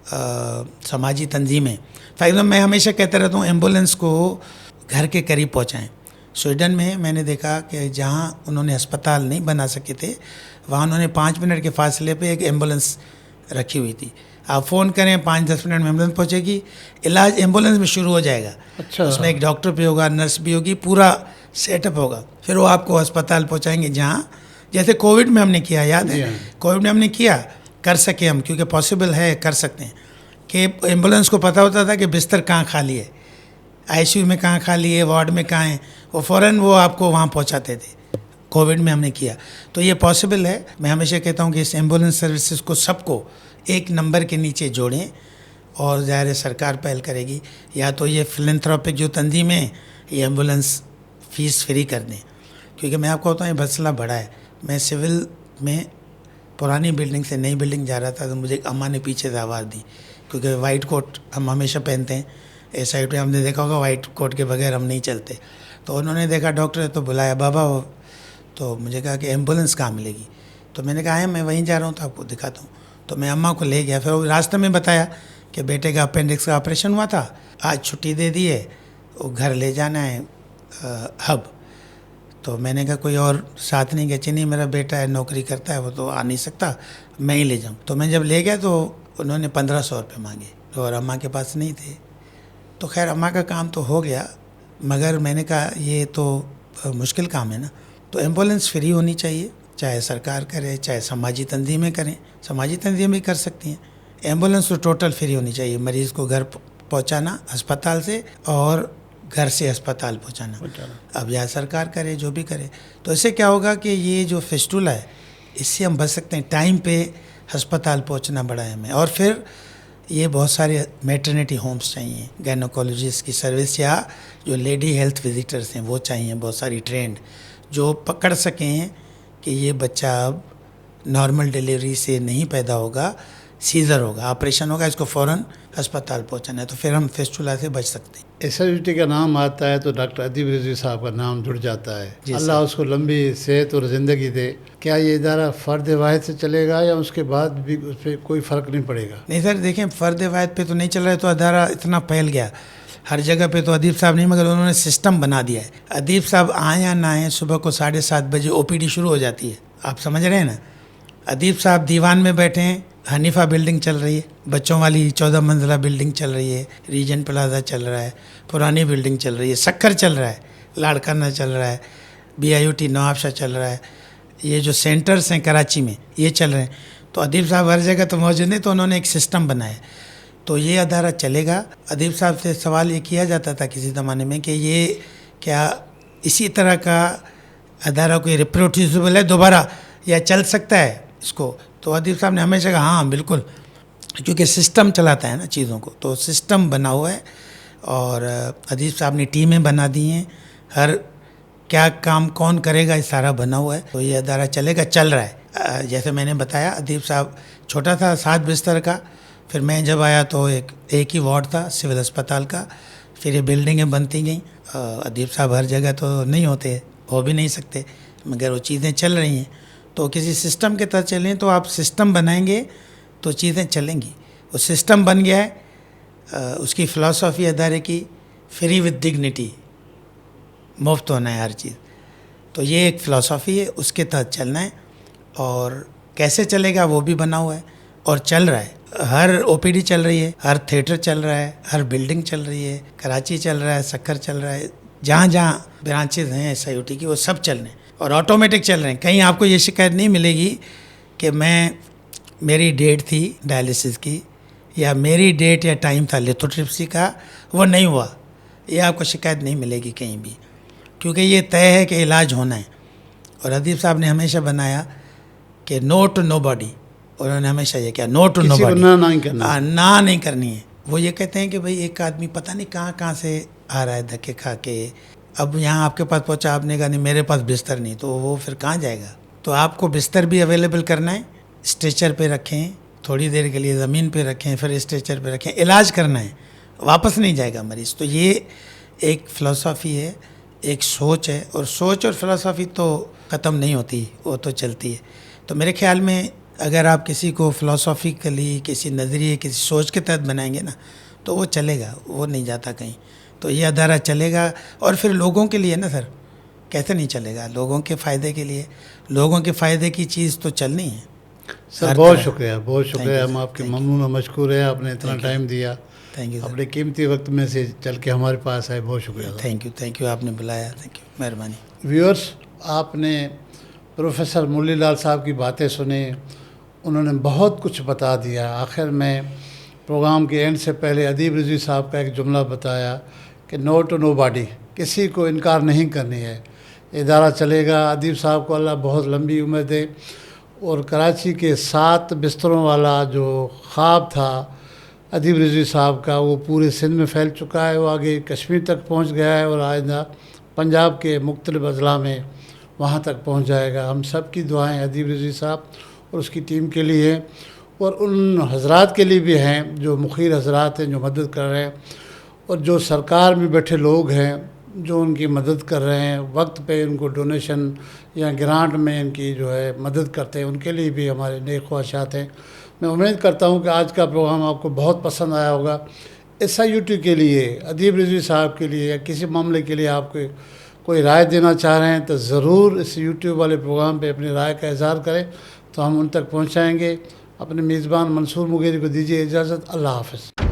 समाजी तंजीमें, फॉर एग्जाम्पल मैं हमेशा कहता रहता हूँ एम्बुलेंस को घर के करीब पहुँचाएँ। स्वीडन में मैंने देखा कि जहाँ उन्होंने अस्पताल नहीं बना सके थे, वहाँ उन्होंने 5 मिनट के फासले पे एक एम्बुलेंस रखी हुई थी। आप फ़ोन करें 5-10 मिनट में एम्बुलेंस पहुँचेगी, इलाज एम्बुलेंस में शुरू हो जाएगा।
अच्छा,
उसमें एक डॉक्टर भी होगा, नर्स भी होगी, पूरा सेटअप होगा। फिर वो आपको अस्पताल पहुँचाएंगे, जहाँ जैसे कोविड में हमने किया, याद है कोविड में हमने किया, कर सके हम, क्योंकि पॉसिबल है, कर सकते हैं। कि एम्बुलेंस को पता होता था कि बिस्तर कहाँ खाली है, ICU में कहाँ खाली है, वार्ड में कहाँ है, वो फ़ौरन वो आपको वहाँ पहुँचाते थे। कोविड में हमने किया, तो ये पॉसिबल है। मैं हमेशा कहता हूँ कि इस एम्बुलेंस सर्विसेज को सबको एक नंबर के नीचे जोड़ें, और ज़ाहिर सरकार पहल करेगी, या तो ये फिलैंथ्रोपिक जो तंजीमें ये एम्बुलेंस फ़ीस फ्री कर दें। क्योंकि मैं आपको बताऊँ ये मसला बड़ा है। मैं सिविल में पुरानी बिल्डिंग से नई बिल्डिंग जा रहा था, तो मुझे एक अम्मा ने पीछे से आवाज़ दी, क्योंकि वाइट कोट हम हमेशा पहनते हैं, इस साइड पे हमने देखा होगा वाइट कोट के बगैर हम नहीं चलते। तो उन्होंने देखा डॉक्टर है, तो बुलाया बाबा, तो मुझे कहा कि एम्बुलेंस कहाँ मिलेगी। तो मैंने कहा है मैं वहीं जा रहा हूँ, तो आपको दिखाता हूँ। तो मैं अम्मा को ले गया। फिर वो रास्ते में बताया कि बेटे का अपेंडिक्स का ऑपरेशन हुआ था, आज छुट्टी दे दी है, वो घर ले जाना है हब। तो मैंने कहा कोई और साथ नहीं गया? नहीं, मेरा बेटा है, नौकरी करता है, वो तो आ नहीं सकता, मैं ही ले जाऊँ। तो मैं जब ले गया तो उन्होंने 1500 रुपये मांगे। और अम्मा के पास नहीं थे। तो खैर अम्मा का काम तो हो गया, मगर मैंने कहा ये तो मुश्किल काम है ना, तो एम्बुलेंस फ्री होनी चाहिए, चाहे सरकार करे चाहे समाजी तंजीमें करें। समाजी तंजीमें भी कर सकती हैं। एम्बुलेंस तो टोटल फ्री होनी चाहिए, मरीज़ को घर पहुंचाना अस्पताल से और घर से अस्पताल पहुंचाना। अब या सरकार करे जो भी करे, तो इससे क्या होगा कि ये जो फिस्टुला है इससे हम बच सकते हैं। टाइम पे अस्पताल पहुंचना बड़ा है हमें। और फिर ये बहुत सारे मैटरनिटी होम्स चाहिए, गायनोकोलॉजिस्ट की सर्विस, या जो लेडी हेल्थ विजिटर्स हैं वो चाहिए, बहुत सारी ट्रेंड, जो पकड़ सकें कि ये बच्चा अब नॉर्मल डिलीवरी से नहीं पैदा होगा, सीज़र होगा, ऑपरेशन होगा, इसको फ़ौरन अस्पताल पहुंचाना है, तो फिर हम फिस्टुला से बच सकते हैं।
SIUT का नाम आता है तो डॉक्टर अदीब रिजवी साहब का नाम जुड़ जाता है। अल्लाह उसको लंबी सेहत और ज़िंदगी दे। क्या ये इदारा फ़र्द वाहिद से चलेगा या उसके बाद भी उस पर कोई फ़र्क नहीं पड़ेगा?
नहीं सर, देखें फ़र्द वाहिद पे तो नहीं चल रहा है, तो इदारा इतना फैल गया हर जगह पे, तो अदीब साहब नहीं, मगर उन्होंने सिस्टम बना दिया है। अदीब साहब आए या ना आए, सुबह को 7:30 बजे OPD शुरू हो जाती है। आप समझ रहे हैं ना? अदीब साहब दीवान में बैठे हैं, हनीफा बिल्डिंग चल रही है, बच्चों वाली 14 मंजिला बिल्डिंग चल रही है, रीजन प्लाजा चल रहा है, पुरानी बिल्डिंग चल रही है, सक्खर चल रहा है, लाड़काना चल रहा है, BIUT नवाबशाह चल रहा है, ये जो सेंटर्स हैं कराची में ये चल रहे हैं। तो अदीब साहब हर जगह तो मौजूद नहीं, तो उन्होंने एक सिस्टम बनाया, तो ये अदारा चलेगा। अदीब साहब से सवाल ये किया जाता था किसी ज़माने में कि ये क्या इसी तरह का अदारा कोई रिप्रोड्यूसिबल है दोबारा, या चल सकता है इसको? तो अदीब साहब ने हमेशा कहा हाँ बिल्कुल, क्योंकि सिस्टम चलाता है ना चीज़ों को, तो सिस्टम बना हुआ है। और अदीब साहब ने टीमें बना दी हैं, हर क्या काम कौन करेगा ये सारा बना हुआ है, तो ये अदारा चलेगा, चल रहा है। जैसे मैंने बताया, अदीब साहब छोटा था, 7 बिस्तर का, फिर मैं जब आया तो एक ही वार्ड था सिविल अस्पताल का, फिर ये बिल्डिंगें बनती गई। अदीब साहब हर जगह तो नहीं होते, हो भी नहीं सकते, मगर वो चीज़ें चल रही हैं। तो किसी सिस्टम के तहत चलें, तो आप सिस्टम बनाएंगे तो चीज़ें चलेंगी। वो सिस्टम बन गया है, उसकी फ़िलासफ़ी अदारे की फ्री विद डिग्निटी, मुफ्त होना है हर चीज़, तो ये एक फ़िलासफ़ी है, उसके तहत चलना है। और कैसे चलेगा वो भी बना हुआ है और चल रहा है। हर OPD चल रही है, हर थिएटर चल रहा है, हर बिल्डिंग चल रही है, कराची चल रहा है, सक्खर चल रहा है, जहाँ जहाँ ब्रांचेज हैं SIUT की वो सब चल रहे हैं और ऑटोमेटिक चल रहे हैं। कहीं आपको ये शिकायत नहीं मिलेगी कि मेरी डेट थी डायलिसिस की, या मेरी डेट या टाइम था लिथोट्रिप्सी का, वो नहीं हुआ, ये आपको शिकायत नहीं मिलेगी कहीं भी, क्योंकि ये तय है कि इलाज होना है। और अदीब साहब ने हमेशा बनाया कि नो टू नो बॉडी, उन्होंने हमेशा ये किया, नो टू नो बॉडी, ना नहीं करनी है। वो ये कहते हैं कि भाई एक आदमी पता नहीं कहाँ से आ रहा है धक्के खा के, अब यहाँ आपके पास पहुँचा, आपने कहा नहीं मेरे पास बिस्तर नहीं, तो वो फिर कहाँ जाएगा? तो आपको बिस्तर भी अवेलेबल करना है, स्ट्रेचर पे रखें, थोड़ी देर के लिए ज़मीन पे रखें, फिर स्ट्रेचर पे रखें, इलाज करना है, वापस नहीं जाएगा मरीज़। तो ये एक फ़िलासफ़ी है, एक सोच है, और सोच और फ़िलासफ़ी तो ख़त्म नहीं होती, वो तो चलती है। तो मेरे ख्याल में अगर आप किसी को फ़िलासॉफ़िकली, किसी नज़रिए, किसी सोच के तहत बनाएंगे ना, तो वो चलेगा, वो नहीं जाता कहीं। तो ये अदारा चलेगा, और फिर लोगों के लिए ना सर, कैसे नहीं चलेगा? लोगों के फ़ायदे के लिए, लोगों के फ़ायदे की चीज़ तो चलनी है
सर। बहुत शुक्रिया, बहुत शुक्रिया, हम आपके ममनून और मशकूर हैं, आपने इतना टाइम दिया,
थैंक यू,
अपने कीमती वक्त में से चल के हमारे पास आए, बहुत शुक्रिया।
थैंक यू, आपने बुलाया, थैंक यू, मेहरबानी।
व्यूअर्स, आपने प्रोफेसर मुरली लाल साहब की बातें सुनी, उन्होंने बहुत कुछ बता दिया। आखिर में प्रोग्राम के एंड से पहले अदीब रिजवी साहब का एक जुमला बताया कि नो टू नो बॉडी, किसी को इनकार नहीं करनी है, इदारा चलेगा। अदीब साहब को अल्लाह बहुत लंबी उम्र दे, और कराची के 7 बिस्तरों वाला जो ख्वाब था अदीब रिजवी साहब का, वो पूरे सिंध में फैल चुका है, वो आगे कश्मीर तक पहुंच गया है, और आइंदा पंजाब के मुख्तलिफ अजला में वहाँ तक पहुँच जाएगा। हम सब की दुआएँ अदीब रिजवी साहब और उसकी टीम के लिए हैं, और उन हजरात के लिए भी हैं जो मुखीर हजरात हैं, जो मदद कर रहे हैं, और जो सरकार में बैठे लोग हैं जो उनकी मदद कर रहे हैं, वक्त पे उनको डोनेशन या ग्रांट में इनकी जो है मदद करते हैं, उनके लिए भी हमारे नेक ख्वाहिशात हैं। मैं उम्मीद करता हूँ कि आज का प्रोग्राम आपको बहुत पसंद आया होगा। SIUT के लिए, अदीब रिजवी साहब के लिए, या किसी मामले के लिए आपको कोई राय देना चाह रहे हैं, तो ज़रूर इस YouTube वाले प्रोग्राम पे अपनी राय का इज़हार करें, तो हम उन तक पहुँचाएँगे। अपने मेज़बान मंसूर मुगेरी को दीजिए इजाज़त। अल्लाह हाफ़िज़।